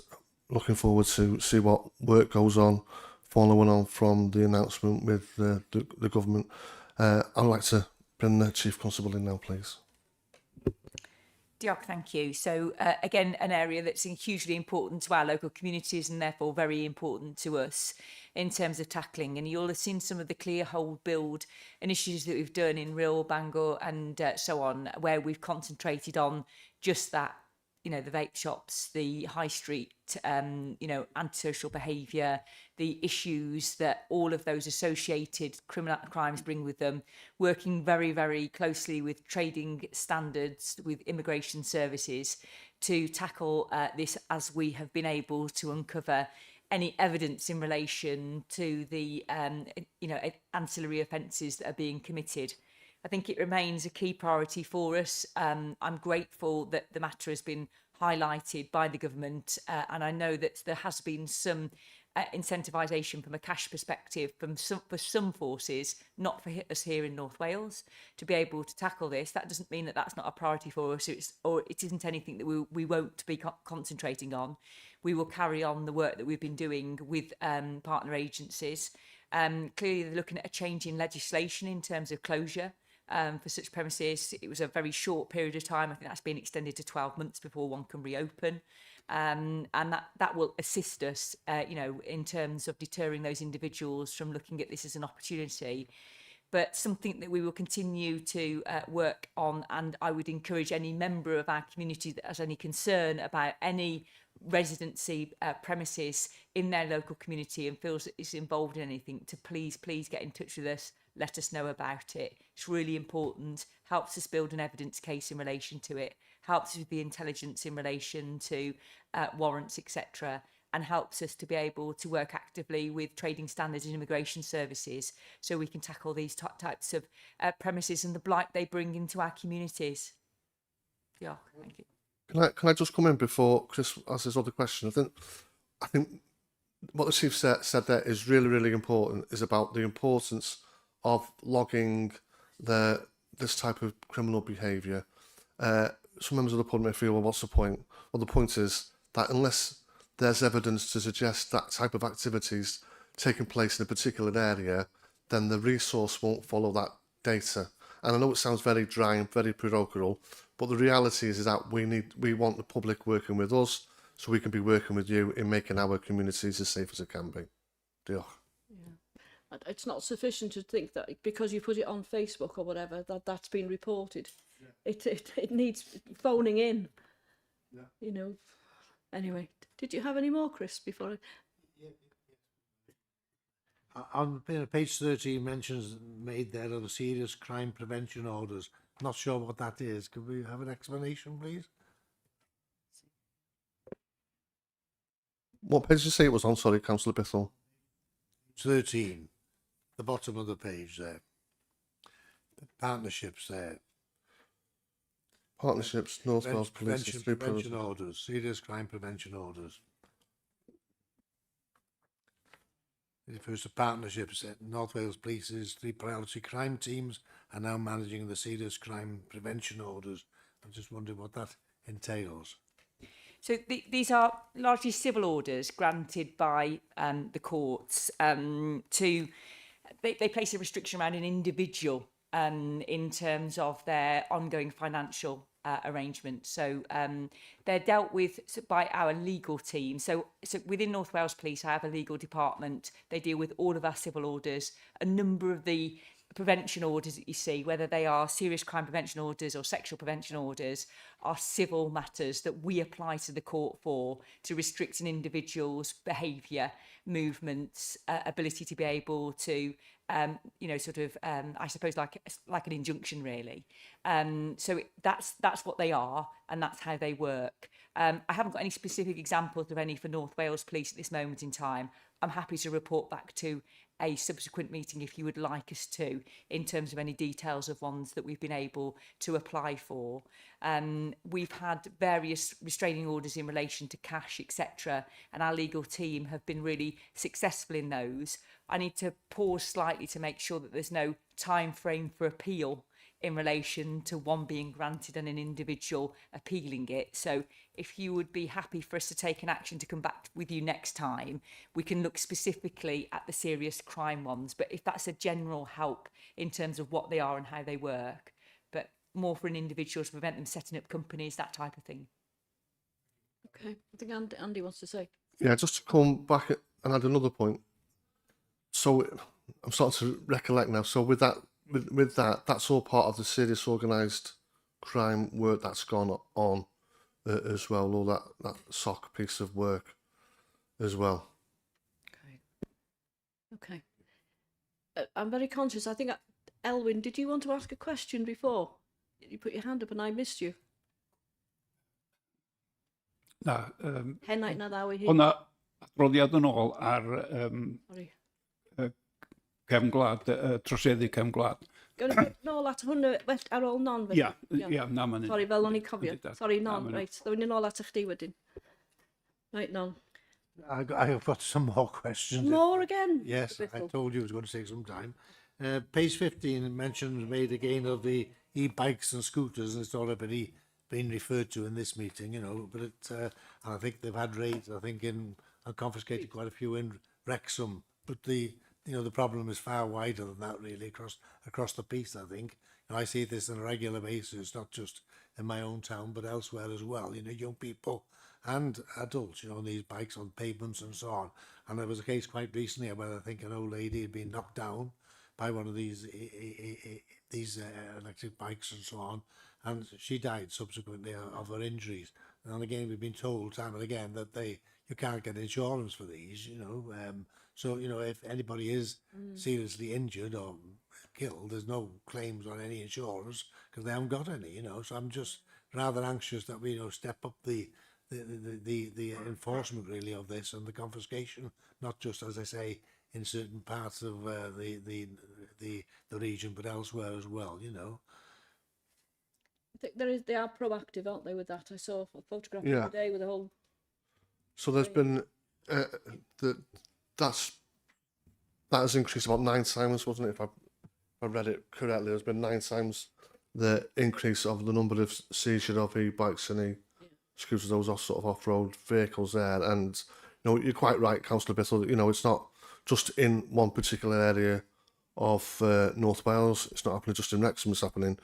looking forward to see what work goes on following on from the announcement with the government. I'd like to bring the Chief Constable in now, please. Diolch, thank you. So again, an area that's hugely important to our local communities and therefore very important to us in terms of tackling. And you'll have seen some of the clear hold build initiatives that we've done in Rhyl, Bangor and so on, where we've concentrated on just that, you know, the vape shops, the high street, you know, antisocial behaviour, the issues that all of those associated crimes bring with them, working very, very closely with trading standards, with immigration services to tackle this, as we have been able to uncover any evidence in relation to the, you know, ancillary offences that are being committed. I think it remains a key priority for us. I'm grateful that the matter has been highlighted by the government, and I know that there has been some incentivisation from a cash perspective for some forces, not for us here in North Wales, to be able to tackle this. That doesn't mean that that's not a priority for us, or it isn't anything that we won't be concentrating on. We will carry on the work that we've been doing with partner agencies. Clearly, they're looking at a change in legislation in terms of closure for such premises. It was a very short period of time. I think that's been extended to 12 months before one can reopen. And that will assist us, you know, in terms of deterring those individuals from looking at this as an opportunity. But something that we will continue to work on, and I would encourage any member of our community that has any concern about any residency premises in their local community and feels that it's involved in anything, to please get in touch with us, let us know about it. It's really important, helps us build an evidence case in relation to it, helps us with the intelligence in relation to warrants, etc., and helps us to be able to work actively with trading standards and immigration services so we can tackle these types of premises and the blight they bring into our communities. Yeah, thank you. Can I just come in before Chris asks his other question? I think what the Chief said there is really, really important, is about the importance of logging this type of criminal behaviour. Some members of the public may feel, well, what's the point? Well, the point is that unless there's evidence to suggest that type of activities taking place in a particular area, then the resource won't follow that data. And I know it sounds very dry and very parochial, but the reality is that we want the public working with us, so we can be working with you in making our communities as safe as it can be. Diolch. Yeah. It's not sufficient to think that because you put it on Facebook or whatever, that's been reported. Yeah. It needs phoning in. Yeah. You know. Anyway, did you have any more, Chris, before On page 13, mentions made there of the serious crime prevention orders. Not sure what that is. Could we have an explanation, please? What page did you say it was on? Sorry, Councillor Bithell. 13, the bottom of the page there. The partnerships there. Partnerships, North Wales Police. Prevention orders, serious crime prevention orders. It refers to partnerships. North Wales Police's 3 priority crime teams are now managing the serious crime prevention orders. I'm just wondering what that entails. So these are largely civil orders granted by the courts to. They place a restriction around an individual in terms of their ongoing financial arrangements. So they're dealt with by our legal team. So within North Wales Police, I have a legal department. They deal with all of our civil orders. A number of the prevention orders that you see, whether they are serious crime prevention orders or sexual prevention orders, are civil matters that we apply to the court for to restrict an individual's behaviour, movements, ability to be able to, I suppose like an injunction really. So that's what they are, and that's how they work. I haven't got any specific examples of any for North Wales Police at this moment in time. I'm happy to report back to a subsequent meeting if you would like us to, in terms of any details of ones that we've been able to apply for. We've had various restraining orders in relation to cash, etc., and our legal team have been really successful in those. I need to pause slightly to make sure that there's no time frame for appeal in relation to one being granted and an individual appealing it. So if you would be happy for us to take an action to come back with you next time, we can look specifically at the serious crime ones. But if that's a general help in terms of what they are and how they work, but more for an individual to prevent them setting up companies, that type of thing. Okay, I think Andy wants to say. Yeah, just to come back and add another point. So I'm starting to recollect now. So with that, that's all part of the serious organised crime work that's gone on as well. All that SOC piece of work as well. Okay. I'm very conscious. I think, Elwyn, did you want to ask a question before? You put your hand up and I missed you. Na, Hennaid na ddaw i hi. hwnna adroddiad yn ôl ar Sorry. cefn gwlad, troseddu cefn gwlad. Gawn ni nôl at hwnnw ar ôl non? Ia, na man. Sorry, fel o'n i cofio. Yndw, Sorry, na, non, ma' nhw. right. Ddewyn ni nôl at chdi wedyn. Right, non. I've got some more questions. More again? Yes, I Bithell. told you it was going to take some time. Page 15 mentions made again of the e-bikes and scooters, and it's already been referred to in this meeting, you know, but and I think they've had raids, I think, and confiscated quite a few in Wrexham, but the problem is far wider than that, really, across the piece, I think. And I see this on a regular basis, not just in my own town, but elsewhere as well. You know, young people and adults, you know, on these bikes on pavements and so on. And there was a case quite recently where I think an old lady had been knocked down by one of these electric bikes and so on, and she died subsequently of her injuries. And again, we've been told time and again that you can't get insurance for these, you know. So, you know, if anybody is seriously injured or killed, there's no claims on any insurance because they haven't got any, you know. So I'm just rather anxious that we, you know, step up the enforcement really of this and the confiscation, not just, as I say, in certain parts of the region, but elsewhere as well, you know. I think they are proactive, aren't they, with that? I saw a photograph the Yeah. other day with a whole... So there's been that has increased about 9 times, wasn't it? If I read it correctly, there's been 9 times the increase of the number of seizure of e-bikes and e-scooters, those are sort of off-road vehicles there. And you know, you're quite right, Councillor Bithell. You know, it's not just in one particular area of North Wales. It's not happening just in Wrexham. It's happening.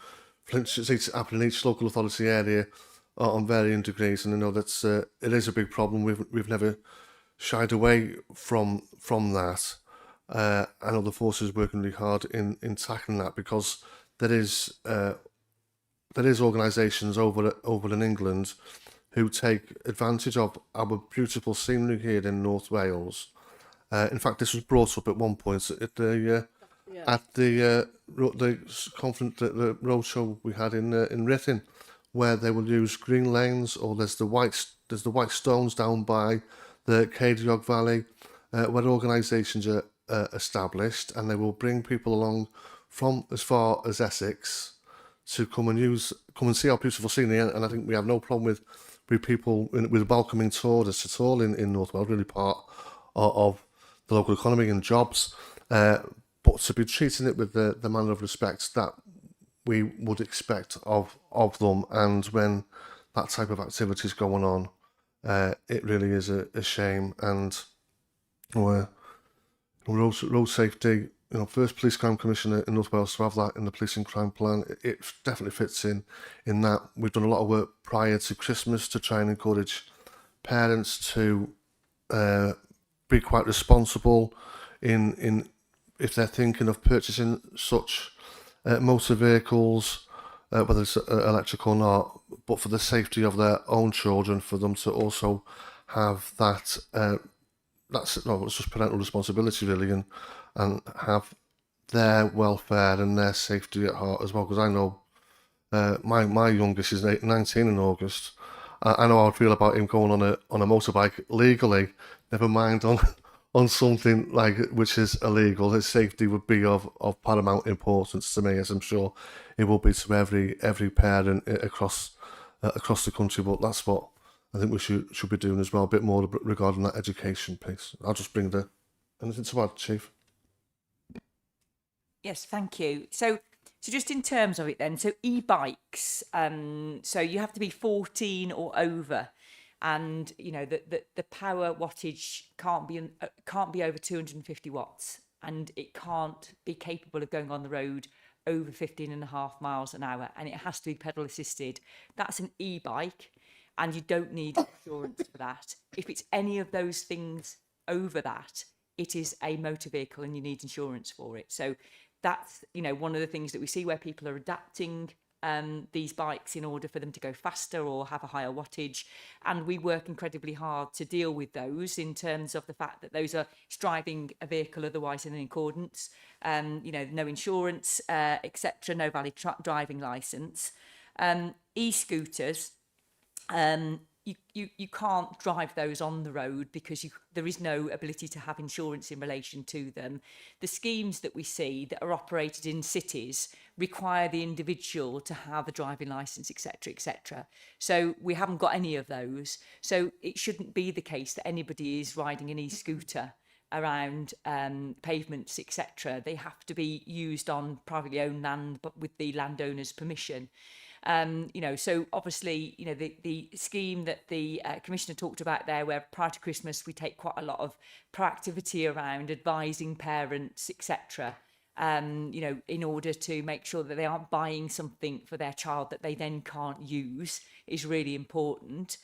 It's happening in each local authority area on varying degrees, and I know that's it is a big problem. We've never shied away from that. I know the force is working really hard in tackling that, because there is organisations over in England who take advantage of our beautiful scenery here in North Wales. In fact, this was brought up at one point at the conference, the roadshow we had in Rhythin, where they will use green lanes, or there's the white stones down by the Ceiriog Valley, where organisations are established, and they will bring people along from as far as Essex to come and see our beautiful scenery. And I think we have no problem with people with welcoming tourists at all in North Wales, really part of the local economy and jobs. But to be treating it with the manner of respect that we would expect of them, and when that type of activity is going on it really is a shame. And road safety, first police crime commissioner in North Wales to have that in the policing crime plan, it definitely fits in that. We've done a lot of work prior to Christmas to try and encourage parents to be quite responsible in if they're thinking of purchasing such motor vehicles, whether it's electric or not, but for the safety of their own children, for them to also have that it's just parental responsibility really, and have their welfare and their safety at heart as well. Because I know my youngest is 19 in August. I know how I'd feel about him going on a motorbike legally, never mind on something like which is illegal. His safety would be of paramount importance to me, as I'm sure it will be to every parent across the country. But that's what I think we should be doing as well, a bit more regarding that education piece. I'll just bring anything to add, Chief? Yes, thank you. So just in terms of it then, so e-bikes, so you have to be 14 or over, and the power wattage can't be over 250 watts, and it can't be capable of going on the road over 15.5 miles an hour, and it has to be pedal assisted. That's an e-bike, and you don't need insurance for that. If it's any of those things over that, it is a motor vehicle and you need insurance for it. So that's one of the things that we see where people are adapting these bikes in order for them to go faster or have a higher wattage, and we work incredibly hard to deal with those in terms of the fact that those are driving a vehicle otherwise in accordance, no insurance, etc., no valid driving license. E-scooters, you can't drive those on the road because there is no ability to have insurance in relation to them. The schemes that we see that are operated in cities require the individual to have a driving licence, etc., etc. So we haven't got any of those. So it shouldn't be the case that anybody is riding an e-scooter around pavements, etc. They have to be used on privately owned land, but with the landowner's permission. So obviously, the scheme that the Commissioner talked about there, where prior to Christmas we take quite a lot of proactivity around advising parents, etc., in order to make sure that they aren't buying something for their child that they then can't use, is really important.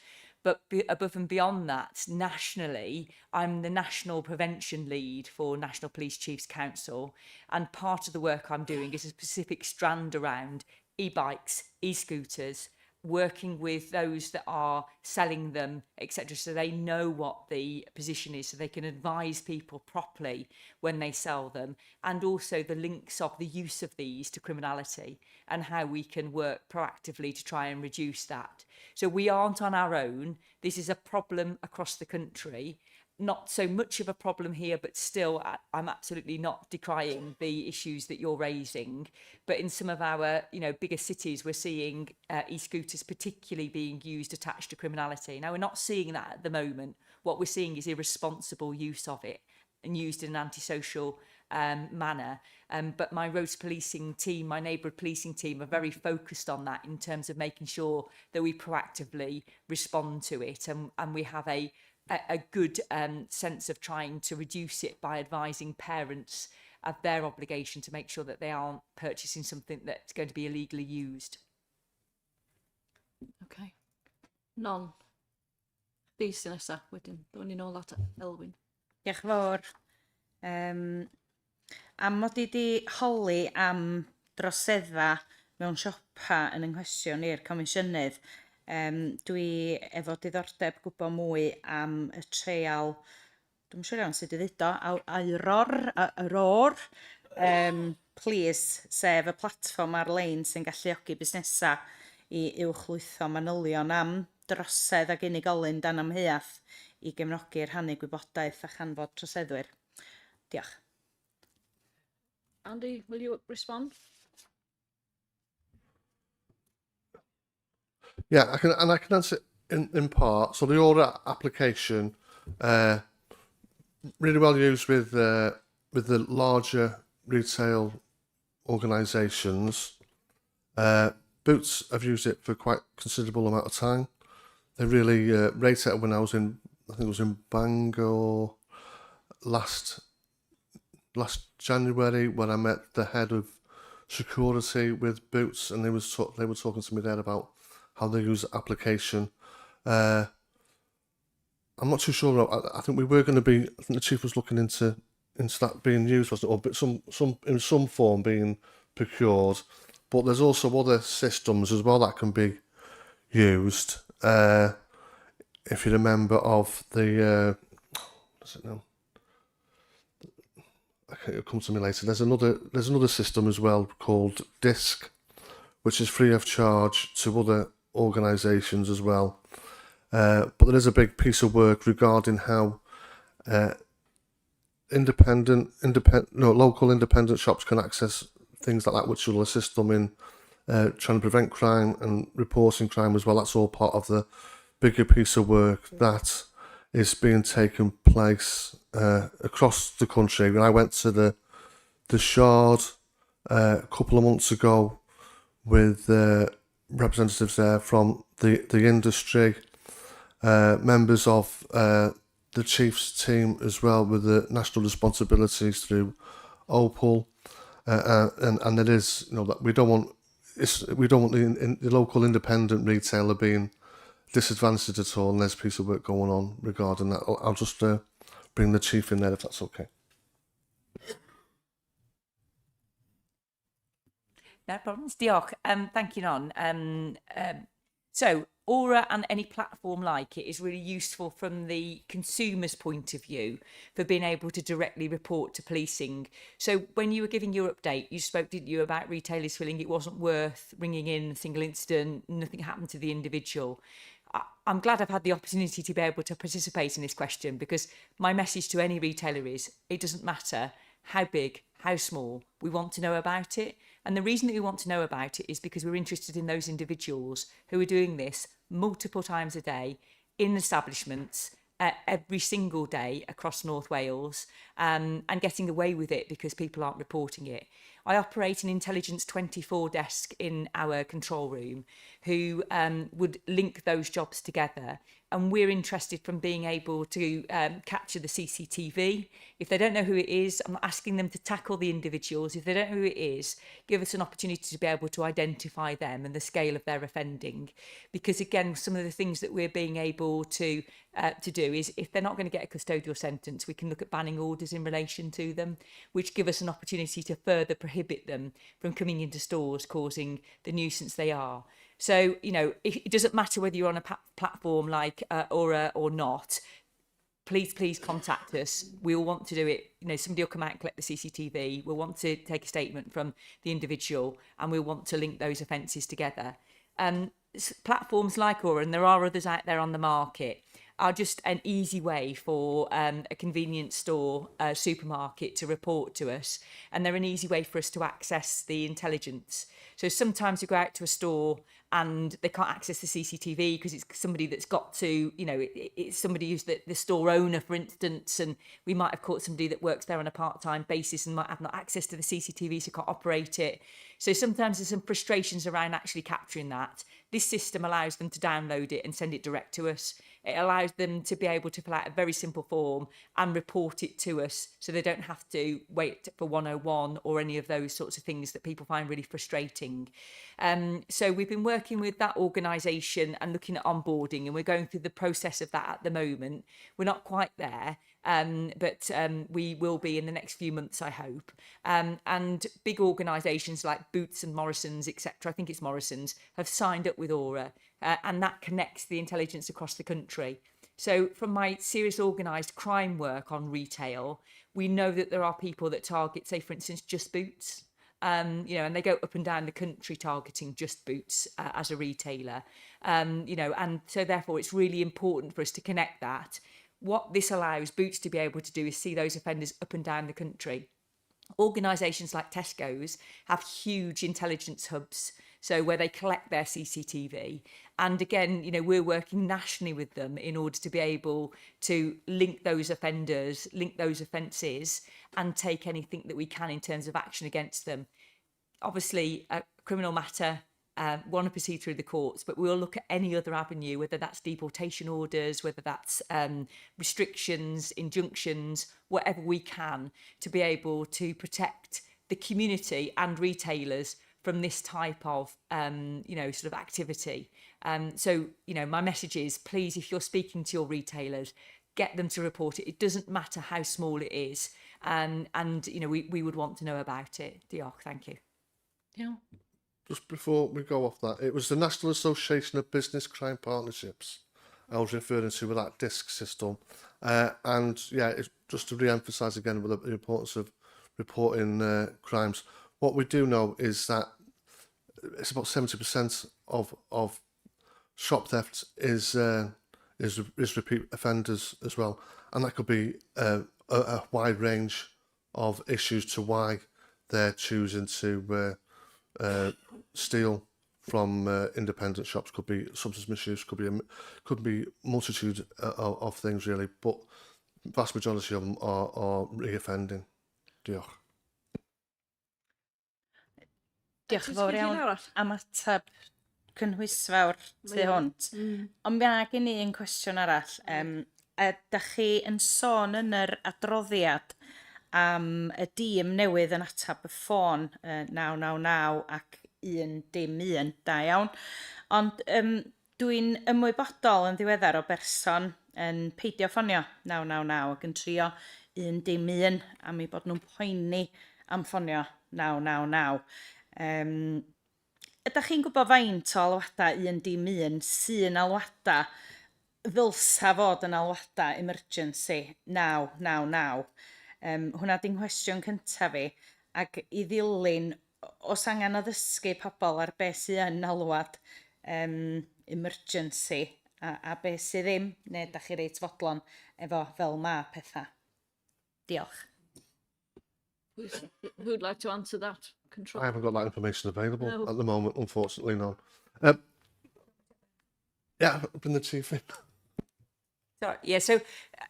But above and beyond that, nationally, I'm the National Prevention Lead for National Police Chiefs Council, and part of the work I'm doing is a specific strand around e-bikes, e-scooters, working with those that are selling them, etc., so they know what the position is, so they can advise people properly when they sell them, and also the links of the use of these to criminality and how we can work proactively to try and reduce that. So we aren't on our own. This is a problem across the country. Not so much of a problem here, but still, I'm absolutely not decrying the issues that you're raising. But in some of our, bigger cities, we're seeing e-scooters particularly being used attached to criminality. Now, we're not seeing that at the moment. What we're seeing is irresponsible use of it and used in an antisocial manner. But my road policing team, my neighbourhood policing team, are very focused on that in terms of making sure that we proactively respond to it, and we have a good sense of trying to reduce it by advising parents of their obligation to make sure that they aren't purchasing something that's going to be illegally used. Okay. None. Chdi sy'n nesa wedyn. Dwi'n ni'n ôl at Elwyn. Diolch yn fawr. Am mod i di holi am drosedda mewn siopa yn ynghysion i'r Comisiynydd, dwi efo diddordeb gwybod mwy am y treial, dwi'n siŵr iawn sut i ddweud o, please, sef y platfform ar-lein sy'n galluogi busnesa i uwchlwytho manylion am drosedd ag unigolyn dan amheuaeth i gefnogi rhannu gwybodaeth a chanfod troseddwyr. Diolch. Andy, will you respond? Yeah, I can answer in part. So the order application, really well used with the larger retail organisations. Boots have used it for quite considerable amount of time. they really rated it when I think it was in Bangor last January, when I met the head of security with Boots, and they were talking to me there about how they use the application. I'm not too sure. I think we were going to be. I think the chief was looking into that being used, wasn't it? Or in some form being procured. But there's also other systems as well that can be used. If you remember of the what's it now? Okay, it'll come to me later. There's another system as well called DISC, which is free of charge to other organisations as well. But there is a big piece of work regarding how local independent shops can access things like that, which will assist them in trying to prevent crime and reporting crime as well. That's all part of the bigger piece of work that is being taken place across the country. When I went to the Shard a couple of months ago with representatives there from the industry, members of the Chief's team as well, with the national responsibilities through Opal, and it is, that we don't want the local independent retailer being disadvantaged at all, and there's a piece of work going on regarding that. I'll just bring the chief in there if that's okay. No problems. Diolch. Thank you, Non. So, Aura and any platform like it is really useful from the consumer's point of view for being able to directly report to policing. So when you were giving your update, you spoke, didn't you, about retailers feeling it wasn't worth ringing in a single incident, nothing happened to the individual. I'm glad I've had the opportunity to be able to participate in this question, because my message to any retailer is it doesn't matter how big, how small, we want to know about it. And the reason that we want to know about it is because we're interested in those individuals who are doing this multiple times a day in establishments every single day across North Wales, and getting away with it because people aren't reporting it. I operate an Intelligence 24 desk in our control room who would link those jobs together. And we're interested from being able to capture the CCTV. If they don't know who it is, I'm not asking them to tackle the individuals. If they don't know who it is, give us an opportunity to be able to identify them and the scale of their offending. Because again, some of the things that we're being able to do is, if they're not going to get a custodial sentence, we can look at banning orders in relation to them, which give us an opportunity to further prohibit them from coming into stores causing the nuisance they are. So, it doesn't matter whether you're on a platform like Aura or not. Please contact us. We'll want to do it. Somebody will come out and collect the CCTV. We'll want to take a statement from the individual, and we'll want to link those offences together. Platforms like Aura, and there are others out there on the market, are just an easy way for a convenience store, a supermarket to report to us. And they're an easy way for us to access the intelligence. So sometimes you go out to a store and they can't access the CCTV because it's somebody that's got to, it's somebody who's the store owner, for instance, and we might have caught somebody that works there on a part-time basis and might have not access to the CCTV, so can't operate it. So sometimes there's some frustrations around actually capturing that. This system allows them to download it and send it direct to us. It allows them to be able to fill out a very simple form and report it to us, so they don't have to wait for 101 or any of those sorts of things that people find really frustrating. So we've been working with that organisation and looking at onboarding, and we're going through the process of that at the moment. We're not quite there, but we will be in the next few months, I hope. And big organisations like Boots and Morrison's, etc., I think it's Morrison's, have signed up with Aura, and that connects the intelligence across the country. So from my serious organised crime work on retail, we know that there are people that target, say, for instance, Just Boots, and they go up and down the country targeting Just Boots as a retailer, and so therefore it's really important for us to connect that. What this allows Boots to be able to do is see those offenders up and down the country. Organisations like Tesco's have huge intelligence hubs, so where they collect their CCTV. And again, we're working nationally with them in order to be able to link those offenders, link those offences, and take anything that we can in terms of action against them. Obviously, a criminal matter want to proceed through the courts, but we'll look at any other avenue, whether that's deportation orders, whether that's restrictions, injunctions, whatever we can to be able to protect the community and retailers from this type of, sort of activity. So, my message is, please, if you're speaking to your retailers, get them to report it. It doesn't matter how small it is. And we would want to know about it. Diolch, thank you. Yeah. Just before we go off that, it was the National Association of Business Crime Partnerships I was referring to with that DISC system. And yeah, it's just to re-emphasise again with the importance of reporting crimes. What we do know is that it's about 70% of shop theft is repeat offenders as well, and that could be a wide range of issues to why they're choosing to steal from independent shops. Could be substance misuse, could be multitude of things really, but vast majority of them are re-offending. Diolch. Diolch yn fawr iawn am ateb cynhwysfawr tu hwnt. Ond mae gen i un cwestiwn arall. Ydych chi yn sôn yn yr adroddiad am y dîm newydd yn atab y ffôn 999 ac 111, da iawn. Ond dwi'n ymwybodol yn ddiweddar o berson yn peidio ffonio 999 ac yn trio 111 am ei bod nhw'n poeni am ffonio 999. Ydych chi'n gwybod faint o alwadau 111 sy'n alwadau ddylsa fod yn alwadau emergency 999? Hwna di'n nghwestiwn cyntaf fi, ac i ddilyn, os angen o ddysgu pobl ar beth sy'n yn alwad emergency a beth sydd ddim, neu ydych chi reit fodlon efo fel ma pethau? Diolch. Who'd like to answer that? Control. I haven't got that information available at the moment, unfortunately, no. Yeah, bring the chief in. Sorry, yeah, so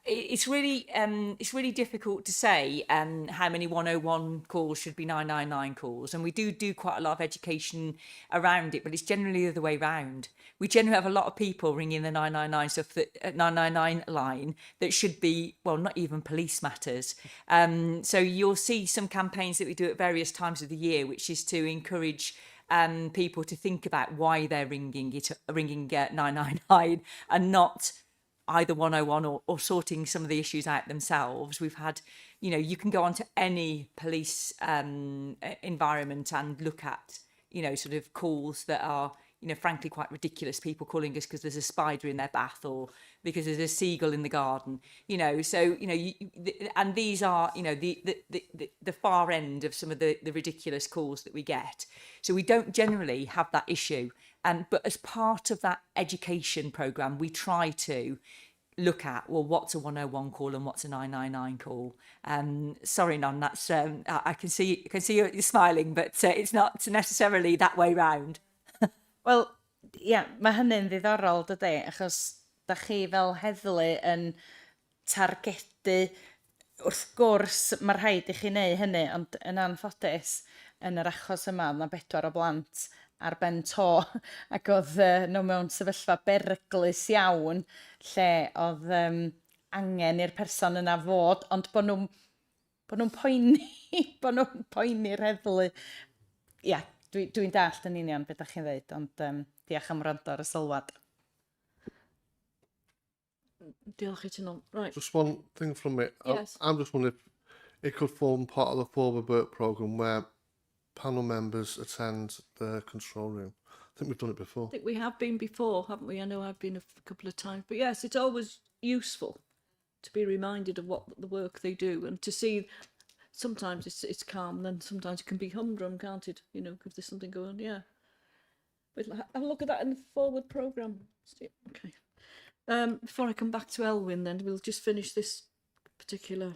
it's really difficult to say how many 101 calls should be 999 calls, and we do quite a lot of education around it, but it's generally the other way round. We generally have a lot of people ringing the 999 stuff, that 999 line, that should be, well, not even police matters. So you'll see some campaigns that we do at various times of the year, which is to encourage people to think about why they're ringing 999 and not either 101 or sorting some of the issues out themselves. We've had, you can go onto any police environment and look at, sort of calls that are, frankly quite ridiculous. People calling us because there's a spider in their bath or because there's a seagull in the garden, so, and these are, the far end of some of the ridiculous calls that we get. So we don't generally have that issue. But as part of that education programme, we try to look at, well, what's a 101 call and what's a 999 call. Sorry, Non, that's I can see you're smiling, but it's not necessarily that way round. Wel, ia, mae hynny'n ddiddorol, dydy, achos da chi fel heddlu yn targedu, wrth gwrs mae rhaid i chi wneud hynny, ond yn anffodus yn yr achos yma, mae 4 o blant ar ben to, ac oedd nhw mewn sefyllfa beryglus iawn, lle oedd angen i'r person yna fod, ond bod nhw'n poeni'r heddlu. Ia, dwi'n dallt yn union beth ydych chi'n dweud, ond diolch am wrando ar y sylwad. Diolch i ti, Nom. Right. Just one thing from me. Yes. I'm just wondering if it could form part of the forward work programme where panel members attend the control room. I think we've done it before. I think we have been before, haven't we? I know I've been a couple of times. But yes, it's always useful to be reminded of what the work they do and to see. Sometimes it's calm, and then sometimes it can be humdrum, can't it? If there's something going on, yeah. But have a look at that in the forward programme. Okay. Before I come back to Elwyn, then we'll just finish this particular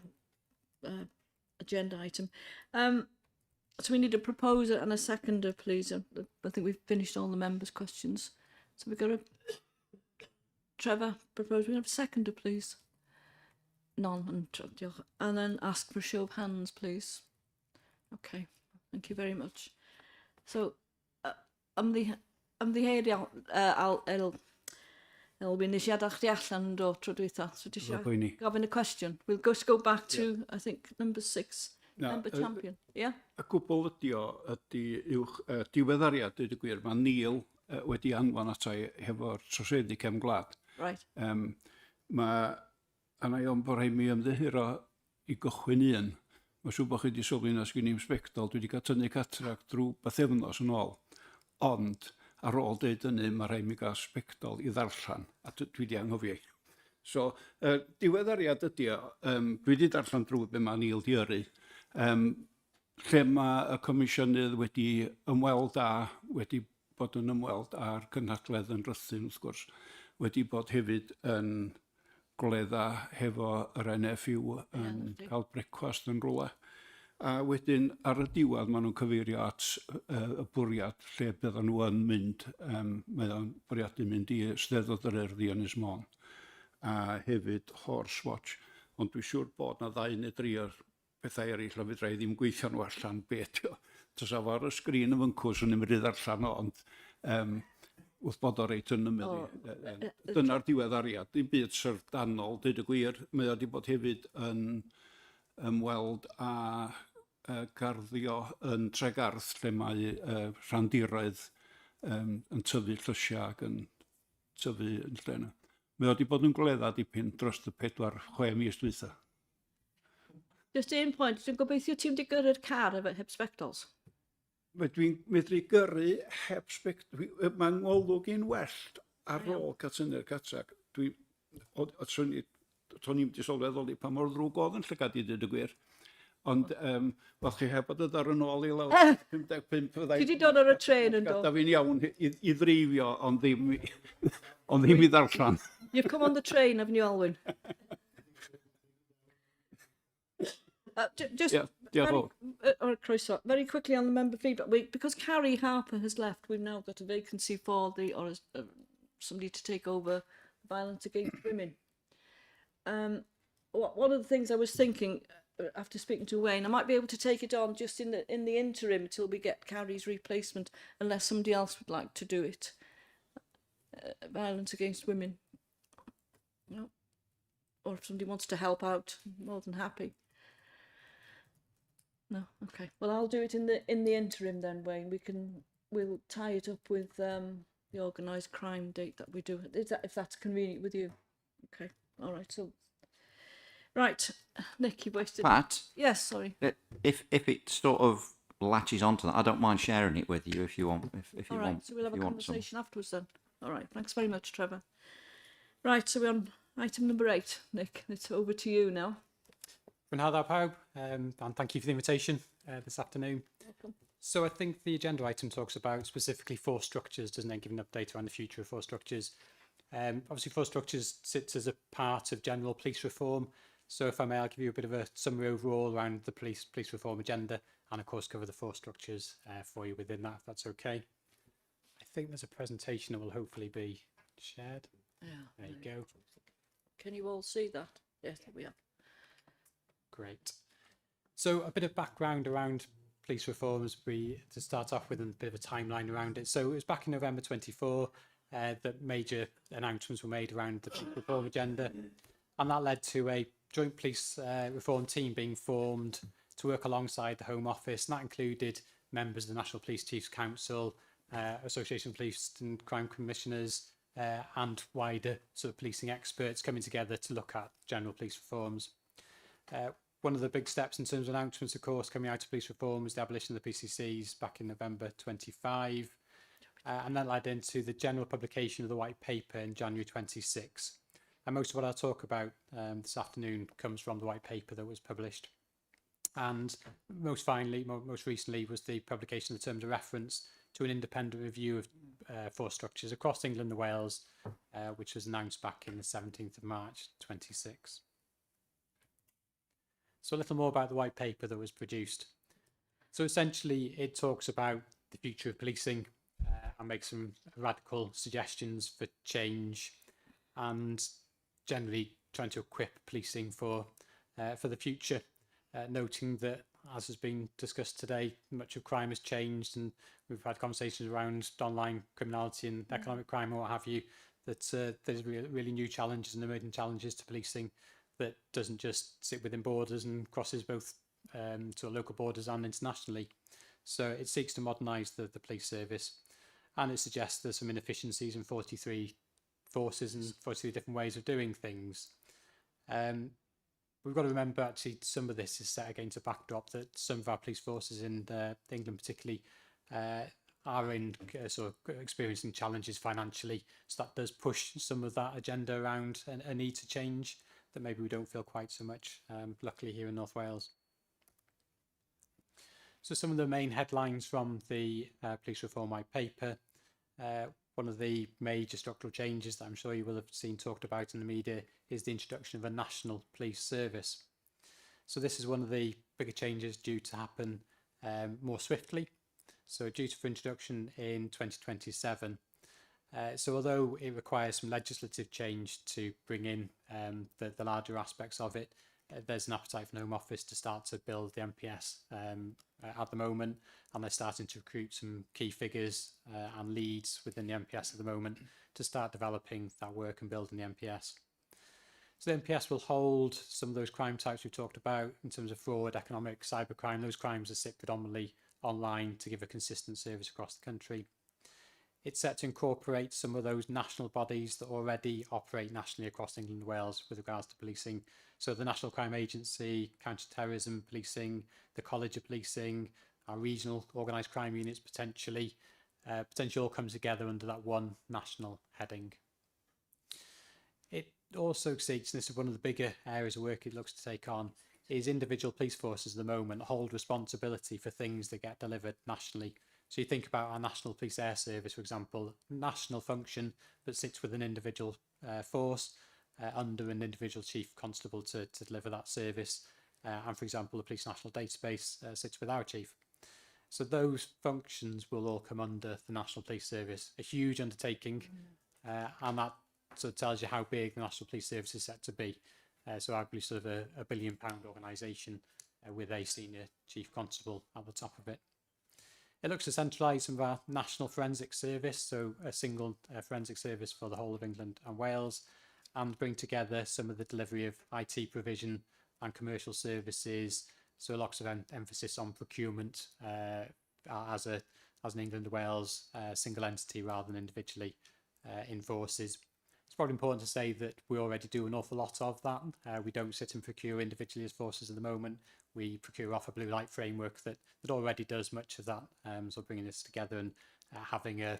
agenda item. So we need a proposer and a seconder, please. I think we've finished all the members' questions. So we've got a Trevor propose. We have a seconder, please. None, and then ask for a show of hands, please. Okay, thank you very much. So ymddiheiriol, Elwyn, nes i adal chdi allan yn dod tro dwytha. So dis i Poeni. gofyn y question. We'll just go back to, I think, number 6. Na, Member champion. Yeah? Y gwbl ydi o, ydi uwch diweddariad, dweud y gwir. Mae Neil wedi anfon ata i hefo'r trosedd cefn gwlad. Right. Mae anna i o'n bod rhaid mi ymddihiro i gychwyn un. Mae'n siŵr bod chi wedi sylwi na sgyn i'n sbectol. Dwi wedi cael tynnu catrac drwy bythefnos yn ôl. Ond, ar ôl dweud hynny, mae rhaid mi gael sbectol i ddarllen, a dwi wedi anghofio. So, diweddariad ydy o, dwi wedi darllen drwy be mae Neil di yrru, lle mae y Comisiynydd wedi ymweld wedi bod yn ymweld â'r cynhadledd yn Rhythun, wrth gwrs, wedi bod hefyd yn gledda hefo yr NFU yn cael brecwast yn rhywle. A wedyn ar y diwedd maen nhw'n cyfeirio at y bwriad lle bydden nhw yn mynd, mae o'n bwriadu mynd i Steddfod yr Erddi Ynys Môn, a hefyd Horsewatch. Ond dwi'n siŵr bod na 2 neu 3 o'r bethau eraill a fydra i ddim gweithio nhw allan beth o. Tys af ar y sgrin y fyncws yn ymryd allan o, ond wrth bod o reit yn ymwneud. Dyna'r diweddariad. Dim byd syrdanol, dweud y gwir. Mae o wedi bod hefyd yn ymweld â garddio yn Tregarth, lle mae rhandiroedd yn tyfu llysiau ac yn tyfu yn lle yna. Mae o wedi bod yn gledda dipyn dros y 4-6 mis dwytha. Just un pwynt, dwi'n gobeithio ti'n di gyrru'r car efo heb spectols. Dwi'n medru gyrru heb spectols. Mae'n ngolwg i'n wellt ar ôl cael tynnu'r catrac. To'n i'n wedi sylweddoli pa mor ddrwg oedd yn llygad i ddweud y gwir. Ond, wel, chi heb bod y dar yn ôl i lawr 55 fyddai. Ti wedi dod ar y tren yn dod. Gada fi'n iawn i ddreifio, ond ddim i ddarllen. You've come on the train, haven't you, Alwyn? Just very quickly on the member feedback. Because Carrie Harper has left, we've now got a vacancy for somebody to take over violence against women. One of the things I was thinking after speaking to Wayne, I might be able to take it on just in the interim till we get Carrie's replacement, unless somebody else would like to do it. Violence against women. No. Or if somebody wants to help out, more than happy. No, okay. Well, I'll do it in the interim then, Wayne. We'll tie it up with the organised crime date that we do. If that's convenient with you? Okay. All right. So, right, Nick, you wasted. Pat. Yes, sorry. If it sort of latches onto that, I don't mind sharing it with you if you want. If you all right. want. So we'll have a conversation afterwards then. All right. Thanks very much, Trevor. Right. So we're on item number 8, Nick. It's over to you now. Fwynhad pawb, and thank you for the invitation this afternoon. Welcome. So I think the agenda item talks about specifically 4 structures, doesn't it, give an update around the future of 4 structures. Obviously 4 structures sits as a part of general police reform. So if I may, I'll give you a bit of a summary overall around the police reform agenda, and of course cover the 4 structures for you within that, if that's okay. I think there's a presentation that will hopefully be shared. Yeah. There you go. Can you all see that? Yes, there we are. Great. So a bit of background around police reforms, to start off with a bit of a timeline around it. So it was back in November 24 that major announcements were made around the police reform agenda, and that led to a joint police reform team being formed to work alongside the Home Office, and that included members of the National Police Chiefs Council, Association of Police and Crime Commissioners, and wider sort of policing experts coming together to look at general police reforms. One of the big steps in terms of announcements, of course, coming out of police reform was the abolition of the PCCs back in November 25, and that led into the general publication of the white paper in January 26. And most of what I'll talk about this afternoon comes from the white paper that was published. And most recently was the publication of the terms of reference to an independent review of 4 structures across England and Wales, which was announced back in the 17th of March 26. So a little more about the white paper that was produced. So essentially it talks about the future of policing and makes some radical suggestions for change and generally trying to equip policing for the future, noting that as has been discussed today, much of crime has changed, and we've had conversations around online criminality and economic crime and what have you, that there's really new challenges and emerging challenges to policing that doesn't just sit within borders and crosses both to local borders and internationally. So it seeks to modernise the police service, and it suggests there's some inefficiencies in 43 forces and 43 different ways of doing things. We've got to remember actually some of this is set against a backdrop that some of our police forces in England particularly are in sort of experiencing challenges financially, so that does push some of that agenda around a need to change that maybe we don't feel quite so much, luckily here in North Wales. So some of the main headlines from the Police Reform White Paper. One of the major structural changes that I'm sure you will have seen talked about in the media is the introduction of a national police service. So this is one of the bigger changes due to happen more swiftly. So due for introduction in 2027. So although it requires some legislative change to bring in the larger aspects of it, there's an appetite from the Home Office to start to build the MPS at the moment, and they're starting to recruit some key figures and leads within the MPS at the moment to start developing that work and building the MPS. So the MPS will hold some of those crime types we've talked about in terms of fraud, economic, cybercrime, those crimes that sit predominantly online to give a consistent service across the country. It's set to incorporate some of those national bodies that already operate nationally across England and Wales with regards to policing. So the National Crime Agency, Counter-Terrorism Policing, the College of Policing, our regional organised crime units potentially all come together under that one national heading. It also seeks, and this is one of the bigger areas of work it looks to take on, is individual police forces at the moment hold responsibility for things that get delivered nationally. So you think about our National Police Air Service, for example, national function that sits with an individual force under an individual chief constable to deliver that service. And for example, the Police National Database sits with our chief. So those functions will all come under the National Police Service, a huge undertaking, and that sort of tells you how big the National Police Service is set to be. So arguably sort of a £1 billion organisation with a senior chief constable at the top of it. It looks to centralise some of our national forensic service, so a single forensic service for the whole of England and Wales, and bring together some of the delivery of IT provision and commercial services. So lots of emphasis on procurement as an England and Wales single entity rather than individually in forces. It's probably important to say that we already do an awful lot of that. We don't sit and procure individually as forces at the moment. We procure off a blue light framework that already does much of that. So bringing this together and having a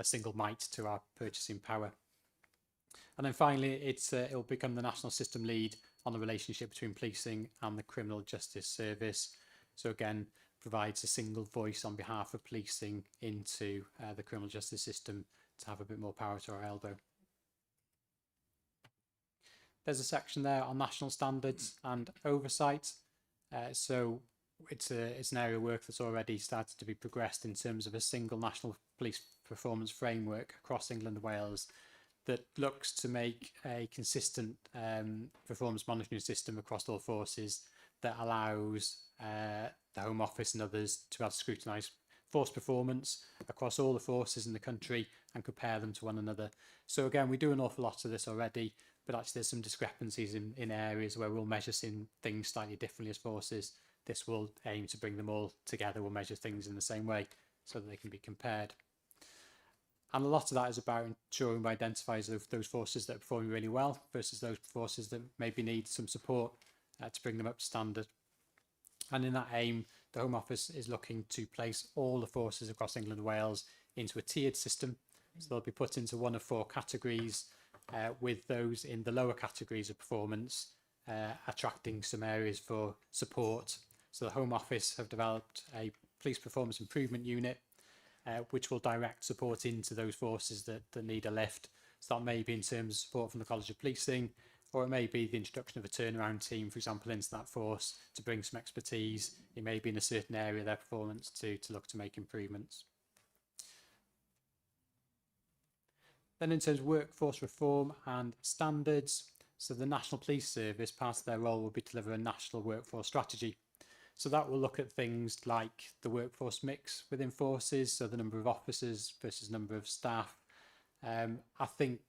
single might to our purchasing power. And then finally, it'll become the national system lead on the relationship between policing and the criminal justice service. So again, provides a single voice on behalf of policing into the criminal justice system to have a bit more power to our elbow. There's a section there on national standards and oversight. So it's an area of work that's already started to be progressed in terms of a single national police performance framework across England and Wales that looks to make a consistent performance monitoring system across all forces that allows the Home Office and others to be able to scrutinise force performance across all the forces in the country and compare them to one another. So again, we do an awful lot of this already, but actually there's some discrepancies in areas where we'll measure things slightly differently as forces. This will aim to bring them all together. We'll measure things in the same way so that they can be compared. And a lot of that is about ensuring we identify those forces that are performing really well versus those forces that maybe need some support to bring them up to standard. And in that aim, the Home Office is looking to place all the forces across England and Wales into a tiered system. So they'll be put into one of 4 categories, with those in the lower categories of performance attracting some areas for support. So the Home Office have developed a police performance improvement unit, which will direct support into those forces that need a lift. So that may be in terms of support from the College of Policing, or it may be the introduction of a turnaround team, for example, into that force to bring some expertise. It may be in a certain area of their performance to look to make improvements. Then in terms of workforce reform and standards, so the National Police Service, part of their role will be to deliver a national workforce strategy. So that will look at things like the workforce mix within forces, so the number of officers versus number of staff. I think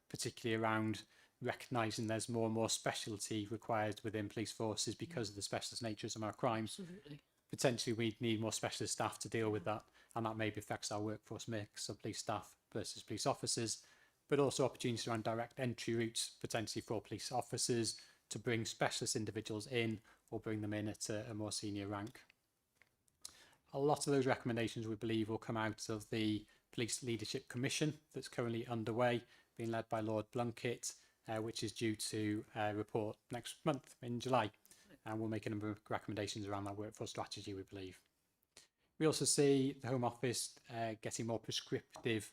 particularly around recognising there's more and more specialty required within police forces because of the specialist nature of some of our crimes. Absolutely. Potentially we need more specialist staff to deal with that, and that maybe affects our workforce mix of police staff versus police officers, but also opportunities around direct entry routes, potentially for police officers to bring specialist individuals in or bring them in at a more senior rank. A lot of those recommendations we believe will come out of the Police Leadership Commission that's currently underway, being led by Lord Blunkett, which is due to report next month in July. And we'll make a number of recommendations around that workforce strategy, we believe. We also see the Home Office getting more prescriptive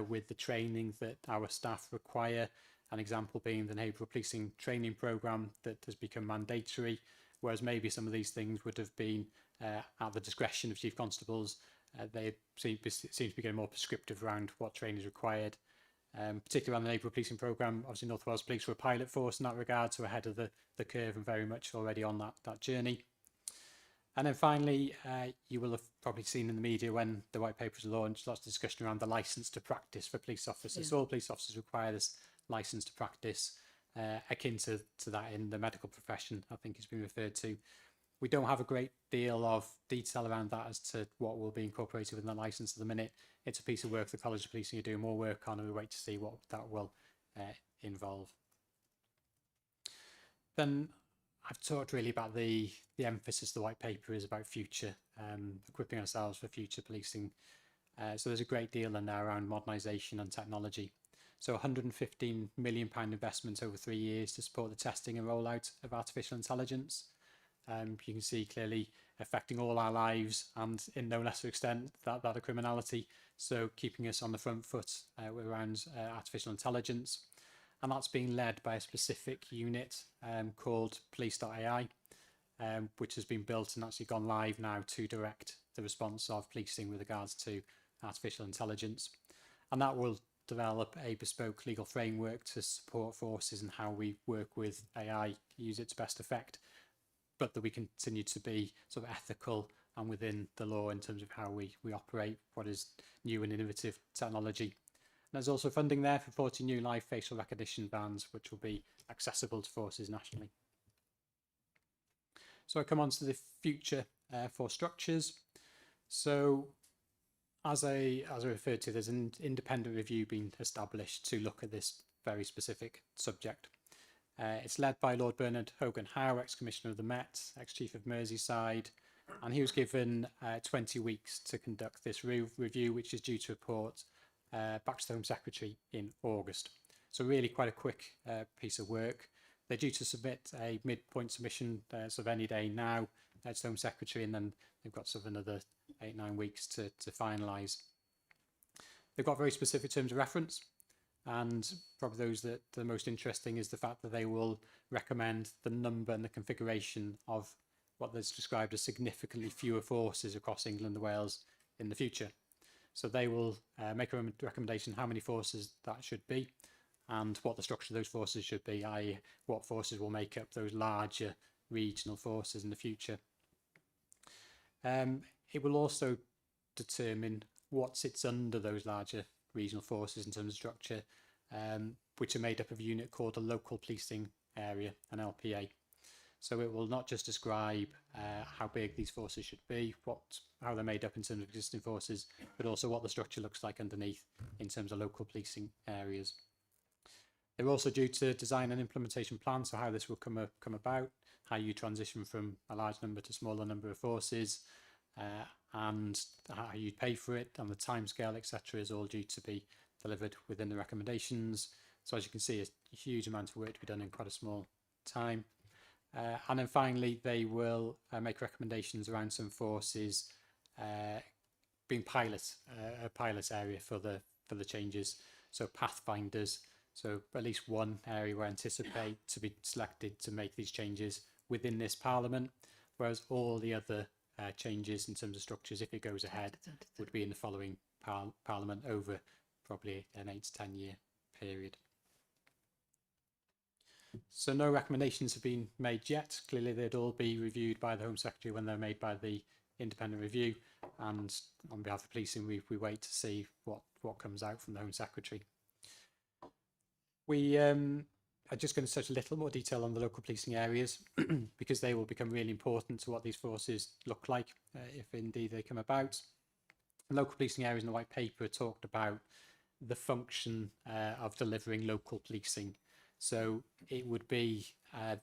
with the training that our staff require. An example being the neighbourhood policing training programme that has become mandatory, whereas maybe some of these things would have been at the discretion of chief constables. They seem to be getting more prescriptive around what training is required. Particularly around the neighbourhood policing programme, obviously North Wales Police were a pilot force in that regard, so ahead of the curve and very much already on that journey. And then finally, you will have probably seen in the media when the white paper was launched, lots of discussion around the licence to practice for police officers. So all police officers require this licence to practice, akin to that in the medical profession, I think it's been referred to. We don't have a great deal of detail around that as to what will be incorporated within the licence at the minute. It's a piece of work the College of Policing are doing more work on, and we wait to see what that will involve. Then I've talked really about the emphasis of the white paper is about future, equipping ourselves for future policing. So there's a great deal in there around modernisation and technology. So £115 million investment over 3 years to support the testing and rollout of artificial intelligence. You can see clearly affecting all our lives and in no lesser extent that of criminality. So keeping us on the front foot around artificial intelligence. And that's being led by a specific unit called police.ai, which has been built and actually gone live now to direct the response of policing with regards to artificial intelligence. And that will develop a bespoke legal framework to support forces and how we work with AI, use its best effect, but that we continue to be sort of ethical and within the law in terms of how we operate what is new and innovative technology. And there's also funding there for 40 new live facial recognition vans, which will be accessible to forces nationally. So I come on to the future for structures. So as I referred to, there's an independent review being established to look at this very specific subject. It's led by Lord Bernard Hogan-Howe, ex-Commissioner of the Met, ex-Chief of Merseyside, and he was given 20 weeks to conduct this review, which is due to report back to the Home Secretary in August. So really quite a quick piece of work. They're due to submit a midpoint submission sort of any day now to the Home Secretary, and then they've got sort of another 8-9 weeks to finalise. They've got very specific terms of reference. And probably those that are the most interesting is the fact that they will recommend the number and the configuration of what is described as significantly fewer forces across England and Wales in the future. So they will make a recommendation how many forces that should be and what the structure of those forces should be, i.e. what forces will make up those larger regional forces in the future. It will also determine what sits under those larger regional forces in terms of structure, which are made up of a unit called a local policing area, an LPA. So it will not just describe how big these forces should be, how they're made up in terms of existing forces, but also what the structure looks like underneath in terms of local policing areas. They're also due to design an implementation plan, so how this will come about, how you transition from a large number to a smaller number of forces, and how you pay for it, and the timescale, etc., is all due to be delivered within the recommendations. So as you can see, a huge amount of work to be done in quite a small time. And then finally, they will make recommendations around some forces being a pilot area for the changes. So pathfinders. So at least one area we anticipate to be selected to make these changes within this Parliament, whereas all the other changes in terms of structures, if it goes ahead, would be in the following Parliament over probably an 8 to 10 year period. So no recommendations have been made yet. Clearly they'd all be reviewed by the Home Secretary when they're made by the independent review, and on behalf of policing we wait to see what comes out from the Home Secretary. We are just going to touch a little more detail on the local policing areas because they will become really important to what these forces look like if indeed they come about. The local policing areas in the white paper talked about the function of delivering local policing. So it would be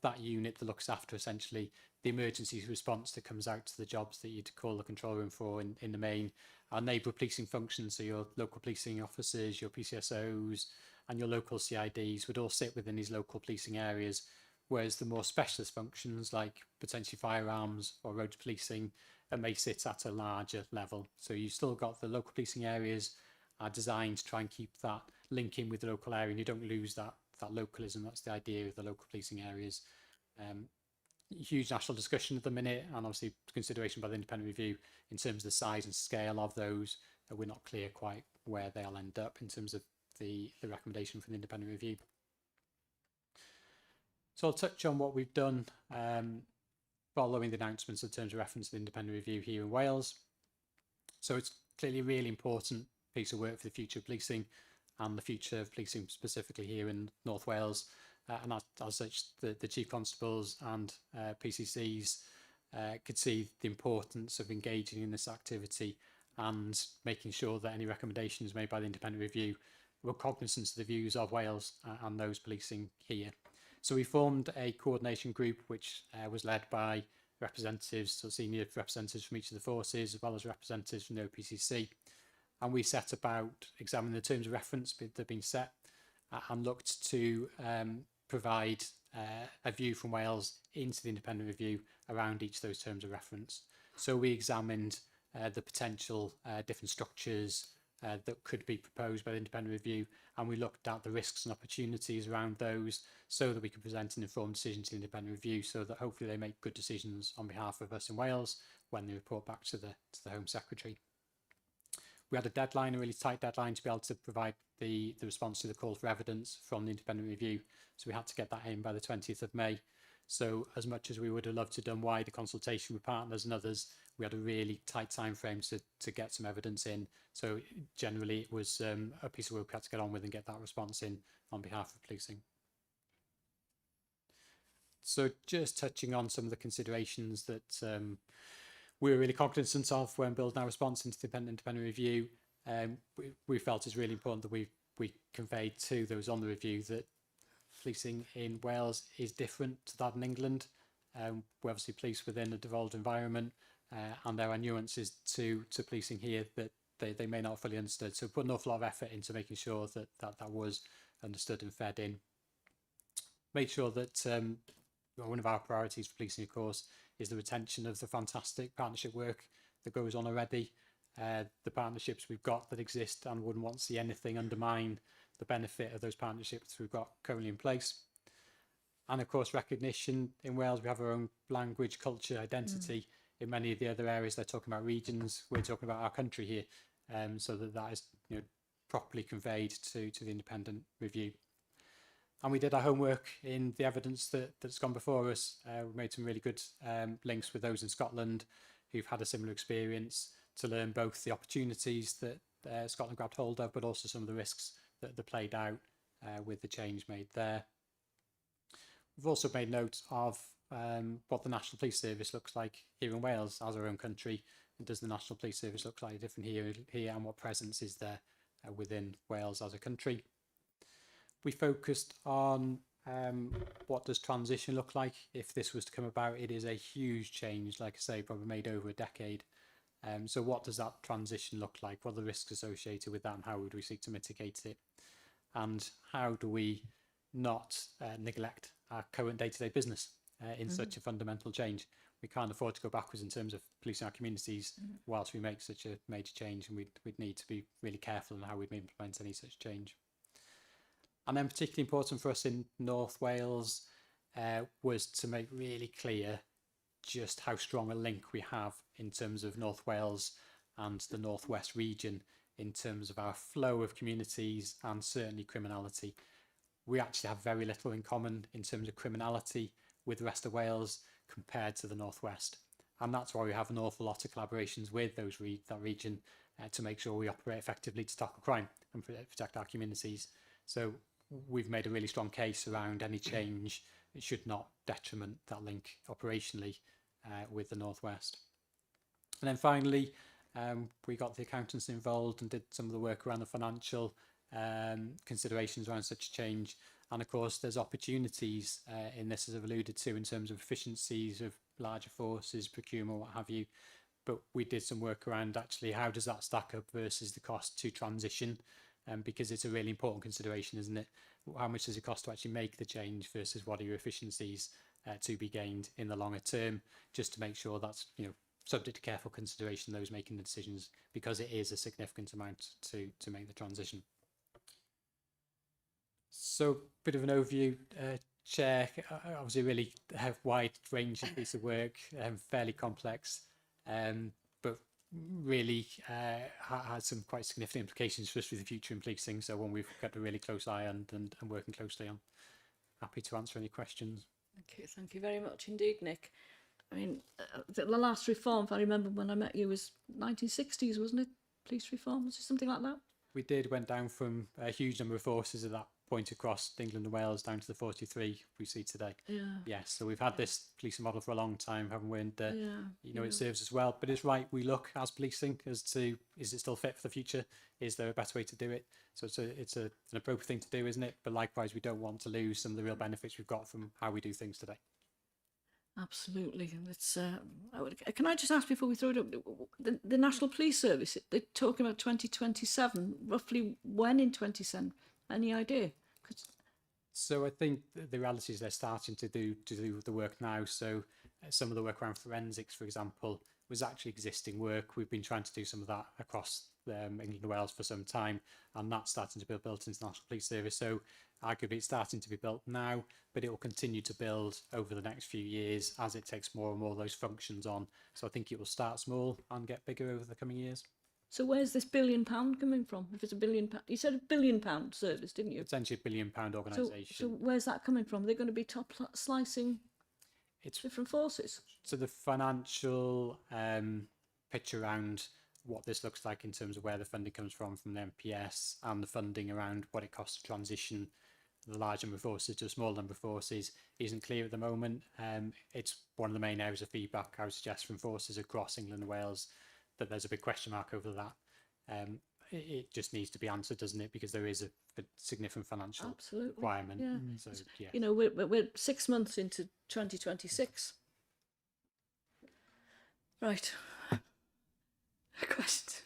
that unit that looks after essentially the emergency response that comes out to the jobs that you'd call the control room for in the main. Our neighbourhood policing functions, so your local policing officers, your PCSOs and your local CIDs would all sit within these local policing areas, whereas the more specialist functions like potentially firearms or road policing may sit at a larger level. So you've still got the local policing areas are designed to try and keep that link in with the local area and you don't lose that localism. That's the idea of the local policing areas. Huge national discussion at the minute and obviously consideration by the independent review in terms of the size and scale of those. We're not clear quite where they'll end up in terms of the recommendation from the independent review. So I'll touch on what we've done following the announcements in terms of reference to the independent review here in Wales. So it's clearly a really important piece of work for the future of policing and the future of policing specifically here in North Wales. And as such, the Chief Constables and PCCs could see the importance of engaging in this activity and making sure that any recommendations made by the independent review were cognizant of the views of Wales and those policing here. So we formed a coordination group which was led by representatives, so senior representatives from each of the forces, as well as representatives from the OPCC. And we set about examining the terms of reference that have been set and looked to provide a view from Wales into the independent review around each of those terms of reference. So we examined the potential different structures that could be proposed by the independent review, and we looked at the risks and opportunities around those so that we could present an informed decision to the independent review so that hopefully they make good decisions on behalf of us in Wales when they report back to the Home Secretary. We had a deadline, a really tight deadline, to be able to provide the response to the call for evidence from the independent review. So we had to get that in by the 20th of May. So as much as we would have loved to have done wider consultation with partners and others, we had a really tight time frame to get some evidence in. So generally it was a piece of work we had to get on with and get that response in on behalf of policing. So just touching on some of the considerations that we were really cognizant of when building our response into the independent review. We felt it's really important that we conveyed to those on the review that policing in Wales is different to that in England. We're obviously police within a devolved environment and there are nuances to policing here that they may not fully understood. So we put an awful lot of effort into making sure that was understood and fed in. Made sure that one of our priorities for policing, of course, is the retention of the fantastic partnership work that goes on already. The partnerships we've got that exist and wouldn't want to see anything undermine the benefit of those partnerships we've got currently in place. And of course, recognition. In Wales, we have our own language, culture, identity. In many of the other areas, they're talking about regions. We're talking about our country here, so that is properly conveyed to the independent review. And we did our homework in the evidence that's gone before us. We made some really good links with those in Scotland who've had a similar experience to learn both the opportunities that Scotland grabbed hold of, but also some of the risks that played out with the change made there. We've also made note of what the National Police Service looks like here in Wales as our own country. And does the National Police Service look slightly different here and what presence is there within Wales as a country? We focused on what does transition look like if this was to come about. It is a huge change, like I say, probably made over a decade. So what does that transition look like? What are the risks associated with that and how would we seek to mitigate it? And how do we not neglect our current day-to-day business in such a fundamental change? We can't afford to go backwards in terms of policing our communities whilst we make such a major change, and we'd need to be really careful in how we implement any such change. And then particularly important for us in North Wales was to make really clear just how strong a link we have in terms of North Wales and the North West region in terms of our flow of communities and certainly criminality. we actually have very little in common in terms of criminality with the rest of Wales compared to the Northwest. And that's why we have an awful lot of collaborations with that region to make sure we operate effectively to tackle crime and protect our communities. So we've made a really strong case around any change. It should not detriment that link operationally with the Northwest. And then finally, we got the accountants involved and did some of the work around the financial considerations around such a change. And of course, there's opportunities in this, as I've alluded to, in terms of efficiencies of larger forces, procurement, what have you. But we did some work around actually how does that stack up versus the cost to transition, because it's a really important consideration, isn't it? How much does it cost to actually make the change versus what are your efficiencies to be gained in the longer term, just to make sure that's, you know, subject to careful consideration, those making the decisions, because it is a significant amount to make the transition. So, bit of an overview, Chair. Obviously, really have wide range of piece of work, fairly complex, but really has some quite significant implications for us for the future in policing. So, one we've got a really close eye on and working closely on. Happy to answer any questions. Thank you very much indeed, Nick. I mean, the last reform, if I remember when I met you, was 1960s, wasn't it? Police reform, was it something like that? We went down from a huge number of forces at that point across England and Wales down to the 43 we see today. Yeah. Yes, so we've had this policing model for a long time, haven't we? And you know, yeah. it serves us well. But it's right, we look as policing as to, is it still fit for the future? Is there a better way to do it? So it's an appropriate thing to do, isn't it? But likewise, we don't want to lose some of the real benefits we've got from how we do things today. Absolutely. It's, can I just ask before we throw it up, the National Police Service, they're talking about 2027, roughly when in 2027? Any idea? So I think the reality is they're starting to do the work now. So some of the work around forensics, for example, was actually existing work. We've been trying to do some of that across England and Wales for some time, and that's starting to be built into the National Police Service. So arguably it's starting to be built now, but it will continue to build over the next few years as it takes more and more of those functions on. So I think it will start small and get bigger over the coming years. So where's this £1 billion coming from? If it's £1 billion, you said £1 billion service, didn't you? Essentially a £1 billion organisation. So where's that coming from? They're going to be top slicing different forces. So the financial picture around what this looks like in terms of where the funding comes from the MPS, and the funding around what it costs to transition the large number of forces to a small number of forces isn't clear at the moment. It's one of the main areas of feedback I would suggest from forces across England and Wales, that there's a big question mark over that. It just needs to be answered, doesn't it? Because there is a significant financial requirement. Yeah. So, yeah. You know, we're 6 months into 2026. Right. Question.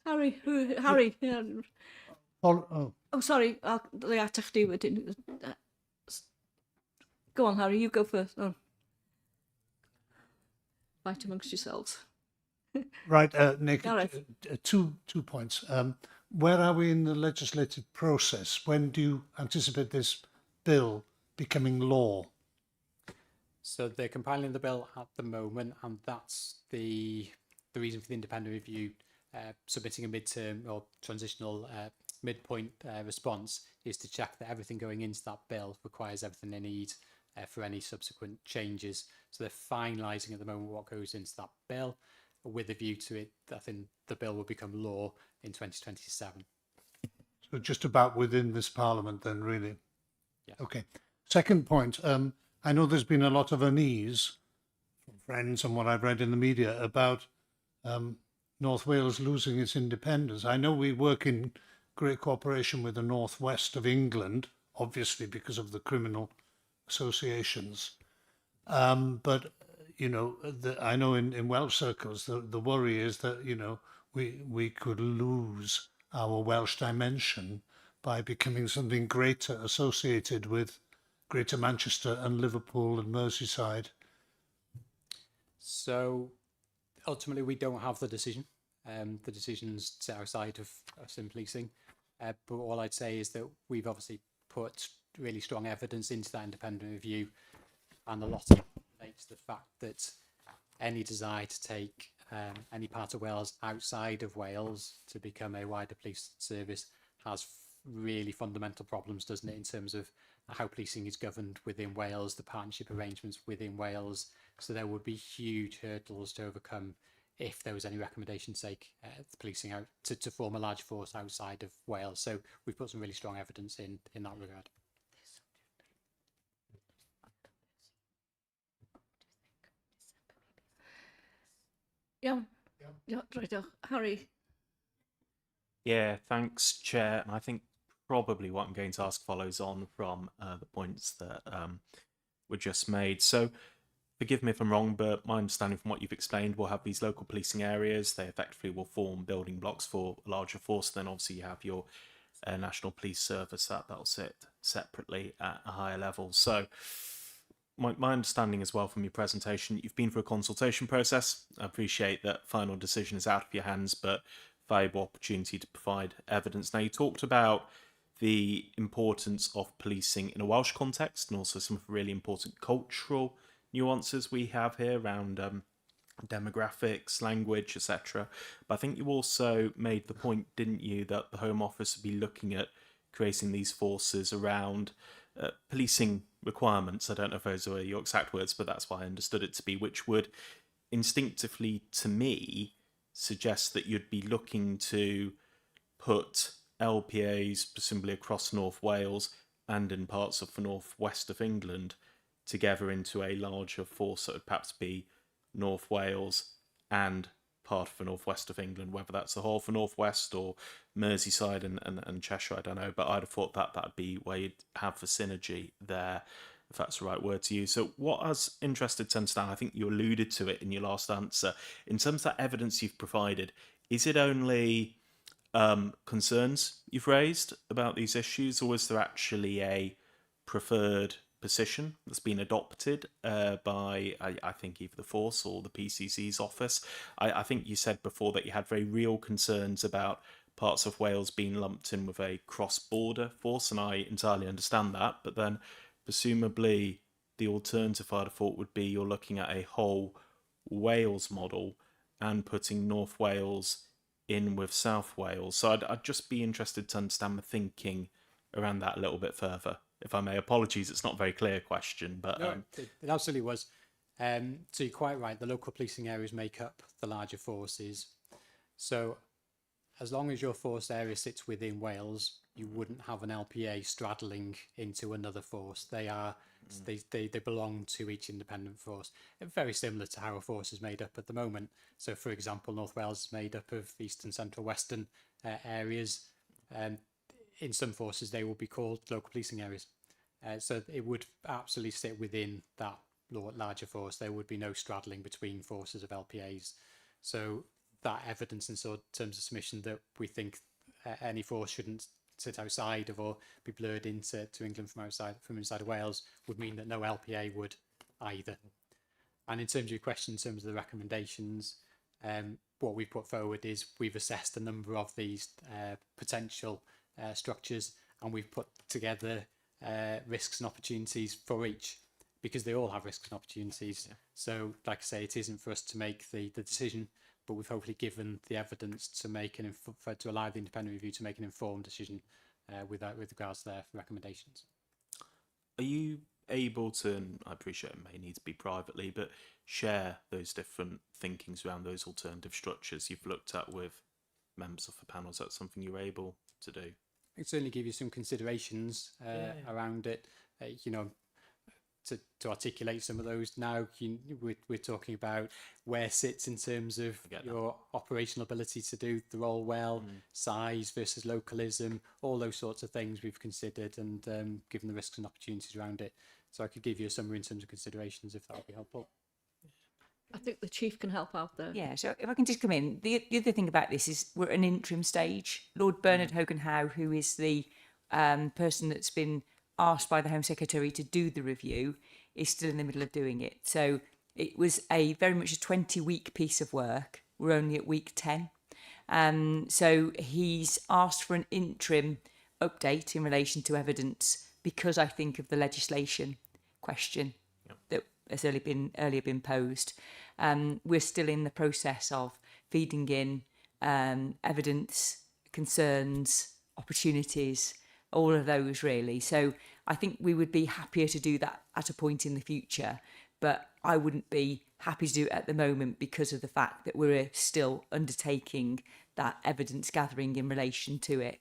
Harry. Harry. Yeah. Oh, Sorry. Go on, Harry. You go first. Oh. Fight amongst yourselves. right, Nick. Gareth. Two points. Where are we in the legislative process? When do you anticipate this bill becoming law? So they're compiling the bill at the moment, and that's the reason for the independent review submitting a midterm or transitional midpoint response is to check that everything going into that bill requires everything they need for any subsequent changes. So they're finalising at the moment what goes into that bill, with a view to it. I think the bill will become law in 2027. So just about within this parliament then, really? Yes. Okay. Second point, I know there's been a lot of unease from friends and what I've read in the media about North Wales losing its independence. I know we work in great cooperation with the northwest of England, obviously because of the criminal associations. But, you know, I know in Welsh circles, the worry is that, you know, we could lose our Welsh dimension by becoming something greater associated with Greater Manchester and Liverpool and Merseyside. So ultimately, we don't have the decision. The decision's set outside of us in policing. But all I'd say is that we've obviously put really strong evidence into that independent review, and a lot of it relates to the fact that any desire to take any part of Wales outside of Wales to become a wider police service has really fundamental problems, doesn't it, in terms of how policing is governed within Wales, the partnership arrangements within Wales. So there would be huge hurdles to overcome if there was any recommendation to take the policing out to form a large force outside of Wales. So we've put some really strong evidence in that regard. Yeah. Yeah, right. Harry. Yeah, thanks, Chair. And I think probably what I'm going to ask follows on from the points that were just made. So forgive me if I'm wrong, but my understanding from what you've explained, we'll have these local policing areas. They effectively will form building blocks for a larger force. Then obviously you have your National Police Service that'll sit separately at a higher level. So my understanding as well from your presentation, you've been through a consultation process. I appreciate that final decision is out of your hands, but valuable opportunity to provide evidence. Now, you talked about the importance of policing in a Welsh context and also some of the really important cultural nuances we have here around demographics, language, etc. But I think you also made the point, didn't you, that the Home Office would be looking at creating these forces around policing requirements. I don't know if those were your exact words, but that's what I understood it to be, which would instinctively, to me, suggest that you'd be looking to put LPAs, presumably across North Wales and in parts of the northwest of England, together into a larger force that would perhaps be North Wales and part of the northwest of England, whether that's the whole of the northwest or Merseyside and Cheshire, I don't know, but I'd have thought that that'd be where you'd have the synergy there, if that's the right word to use. So what I was interested to understand, I think you alluded to it in your last answer, in terms of that evidence you've provided, is it only concerns you've raised about these issues, or is there actually a preferred position that's been adopted by, I think, either the force or the PCC's office? I think you said before that you had very real concerns about parts of Wales being lumped in with a cross-border force, and I entirely understand that, but then presumably the alternative, I'd have thought, would be you're looking at a whole Wales model and putting North Wales in with South Wales. So I'd just be interested to understand the thinking around that a little bit further, if I may. Apologies, it's not a very clear question, but no, it absolutely was. So you're quite right. The local policing areas make up the larger forces. So as long as your force area sits within Wales, you wouldn't have an LPA straddling into another force. They are they belong to each independent force. Very similar to how a force is made up at the moment. So, for example, North Wales is made up of eastern, central, western areas. In some forces, they will be called local policing areas. So it would absolutely sit within that larger force. There would be no straddling between forces of LPAs. So that evidence in terms of submission that we think any force shouldn't sit outside of or be blurred into England from inside of Wales would mean that no LPA would either. And in terms of your question, in terms of the recommendations, what we've put forward is we've assessed a number of these potential structures, and we've put together risks and opportunities for each, because they all have risks and opportunities. Yeah. So, like I say, it isn't for us to make the decision, but we've hopefully given the evidence to make to allow the independent review to make an informed decision with regards to their recommendations. Are you able to, and I appreciate it may need to be privately, but share those different thinkings around those alternative structures you've looked at with members of the panel? Is that something you're able to do? I can certainly give you some considerations around it. To articulate some of those now, we're talking about where sits in terms of your operational ability to do the role well, size versus localism, all those sorts of things we've considered and given the risks and opportunities around it. So I could give you a summary in terms of considerations if that would be helpful. I think the Chief can help out there. Yeah, so if I can just come in, the other thing about this is we're at an interim stage. Lord Bernard Hogan-Howe, who is the person that's been asked by the Home Secretary to do the review, is still in the middle of doing it. So it was very much a 20-week piece of work. We're only at week 10. So he's asked for an interim update in relation to evidence because I think of the legislation question that has earlier been posed. We're still in the process of feeding in evidence, concerns, opportunities, all of those really. So I think we would be happier to do that at a point in the future, but I wouldn't be happy to do it at the moment because of the fact that we're still undertaking that evidence gathering in relation to it.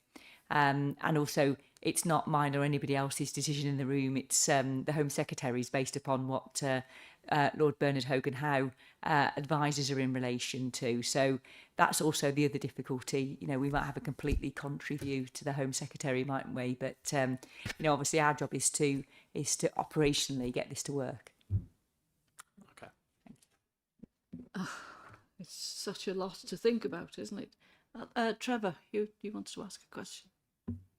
And also, it's not mine or anybody else's decision in the room. It's the Home Secretary's, based upon what Lord Bernard Hogan-Howe advises are in relation to. So that's also the other difficulty. You know, we might have a completely contrary view to the Home Secretary, mightn't we? But you know, obviously our job is to operationally get this to work. Okay. It's such a lot to think about, isn't it? Trevor, you wanted to ask a question.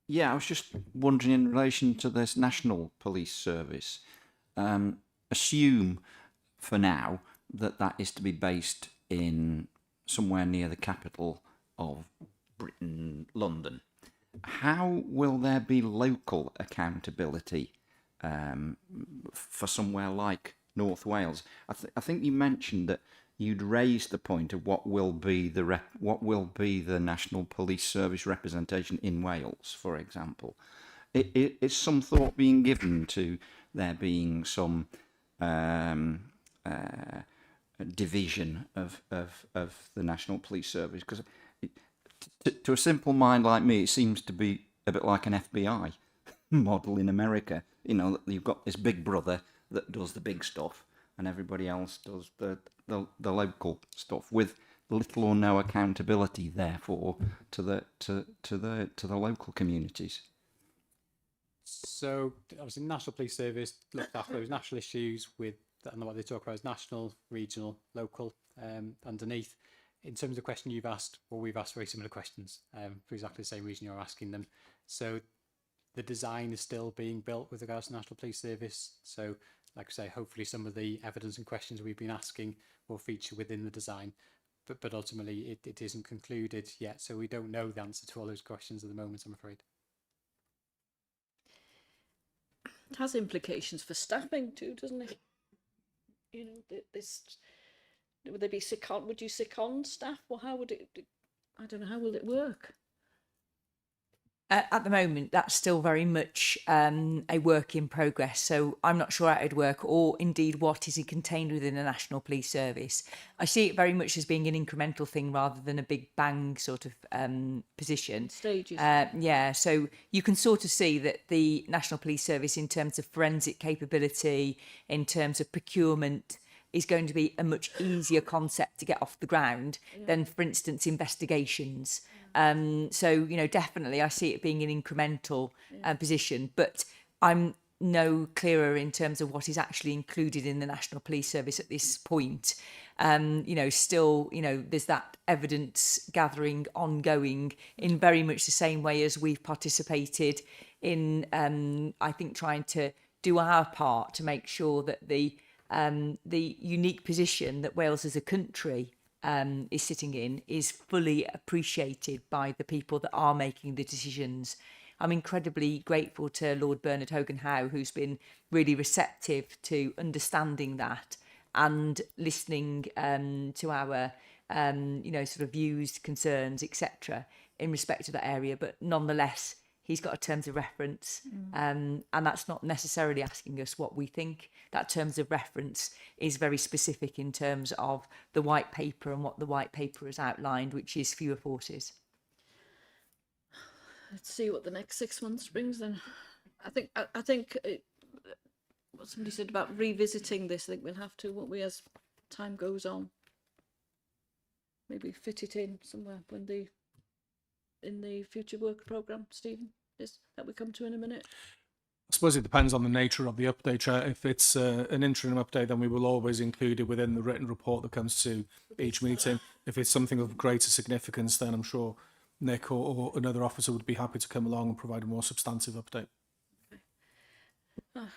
Yeah, I was just wondering in relation to this National Police Service. Assume for now that is to be based in somewhere near the capital of Britain, London. How will there be local accountability for somewhere like North Wales? I think you mentioned that you'd raised the point of what will be the National Police Service representation in Wales, for example. Is some thought being given to there being some division of the National Police Service? Because to a simple mind like me, it seems to be a bit like an FBI model in America. You know, you've got this big brother that does the big stuff, and everybody else does the local stuff, with little or no accountability, therefore, to the local communities. So obviously, the National Police Service looked after those national issues with, and what they talk about is national, regional, local, underneath. In terms of the question you've asked, well, we've asked very similar questions for exactly the same reason you're asking them. So the design is still being built with regards to the National Police Service. So, like I say, hopefully some of the evidence and questions we've been asking will feature within the design. But ultimately, it isn't concluded yet. So we don't know the answer to all those questions at the moment, I'm afraid. It has implications for staffing too, doesn't it? You know, would there be would you second staff, or how would it? I don't know. How will it work? At the moment, that's still very much a work in progress. So I'm not sure how it'd work, or indeed what is contained within the National Police Service. I see it very much as being an incremental thing rather than a big bang sort of position. Stages. Yeah, so you can sort of see that the National Police Service, in terms of forensic capability, in terms of procurement, is going to be a much easier concept to get off the ground than, for instance, investigations. So, you know, definitely I see it being an incremental position, but I'm no clearer in terms of what is actually included in the National Police Service at this point. You know, still, you know, there's that evidence gathering ongoing in very much the same way as we've participated in, I think, trying to do our part to make sure that the unique position that Wales as a country is sitting in is fully appreciated by the people that are making the decisions. I'm incredibly grateful to Lord Bernard Hogan-Howe, who's been really receptive to understanding that and listening to our you know, sort of views, concerns, etc. in respect to that area. But nonetheless, he's got a terms of reference, and that's not necessarily asking us what we think. That terms of reference is very specific in terms of the white paper and what the white paper has outlined, which is fewer forces. Let's see what the next 6 months brings then. I think what somebody said about revisiting this, I think we'll have to, won't we, as time goes on. Maybe fit it in somewhere when in the future work programme, Stephen, is that we come to in a minute. I suppose it depends on the nature of the update. If it's an interim update, then we will always include it within the written report that comes to each meeting. If it's something of greater significance, then I'm sure Nick or another officer would be happy to come along and provide a more substantive update. Okay. Oh,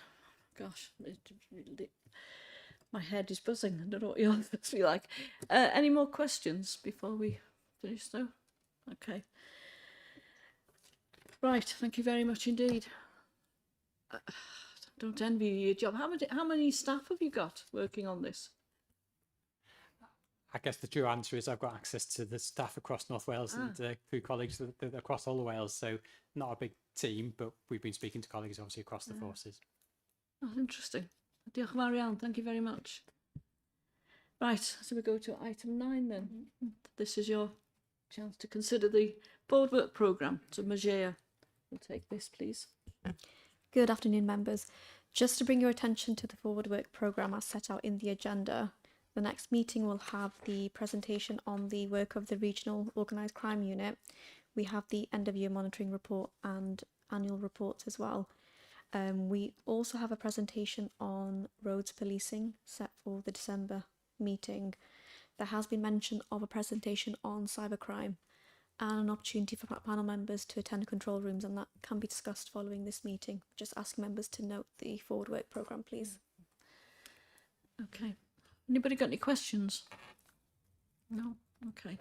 gosh, my head is buzzing. I don't know what yours must be like. Any more questions before we finish though? Okay. Right, thank you very much indeed. Don't envy you your job. How many staff have you got working on this? I guess the true answer is I've got access to the staff across North Wales and through colleagues across all of Wales. So not a big team, but we've been speaking to colleagues obviously across the forces. Oh, interesting. Diolch yn fawr iawn. Thank you very much. Right, so we go to item 9 then. This is your chance to consider the board work programme. So Majea will take this, please. Good afternoon, members. Just to bring your attention to the forward work programme as set out in the agenda, the next meeting will have the presentation on the work of the Regional Organised Crime Unit. We have the end of year monitoring report and annual reports as well. We also have a presentation on roads policing set for the December meeting. There has been mention of a presentation on cybercrime and an opportunity for panel members to attend control rooms, and that can be discussed following this meeting. Just ask members to note the forward work programme, please. Okay. Anybody got any questions? No? Okay.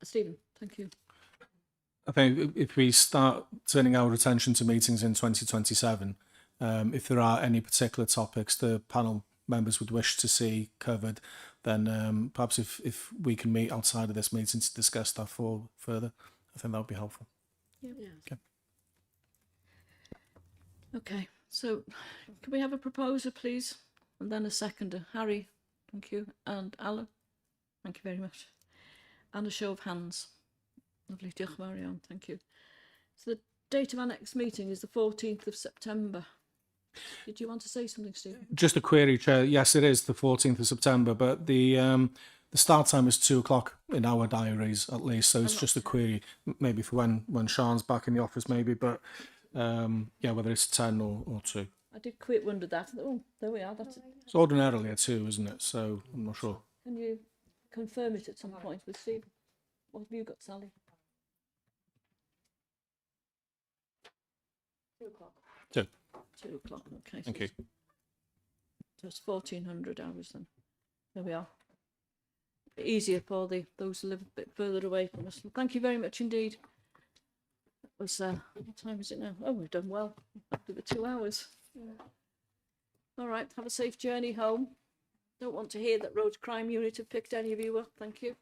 Stephen, thank you. I think if we start turning our attention to meetings in 2027, if there are any particular topics the panel members would wish to see covered, then perhaps if we can meet outside of this meeting to discuss that further, I think that would be helpful. Yeah. Okay. Okay, so can we have a proposer, please? And then a seconder. Harry, thank you. And Alan, thank you very much. And a show of hands. Lovely, diolch yn fawr iawn, thank you. So the date of our next meeting is the 14th of September. Did you want to say something, Stephen? Just a query, Chair. Yes, it is the 14th of September, but the start time is 2 o'clock in our diaries at least, so it's just a query, maybe for when Sean's back in the office, maybe, but yeah, whether it's 10 or 2. I did quite wonder that. Oh, there we are. That's it. It's ordinarily a 2, isn't it? So I'm not sure. Can you confirm it at some point with Stephen? What have you got, Sally? 2 o'clock. 2. 2 o'clock, okay. Thank you. So it's 1400 hours then. There we are. Easier for those who live a bit further away from us. Thank you very much indeed. It was, what time is it now? Oh, we've done well after the 2 hours. All right, have a safe journey home. Don't want to hear that Road Crime Unit have picked any of you up. Thank you.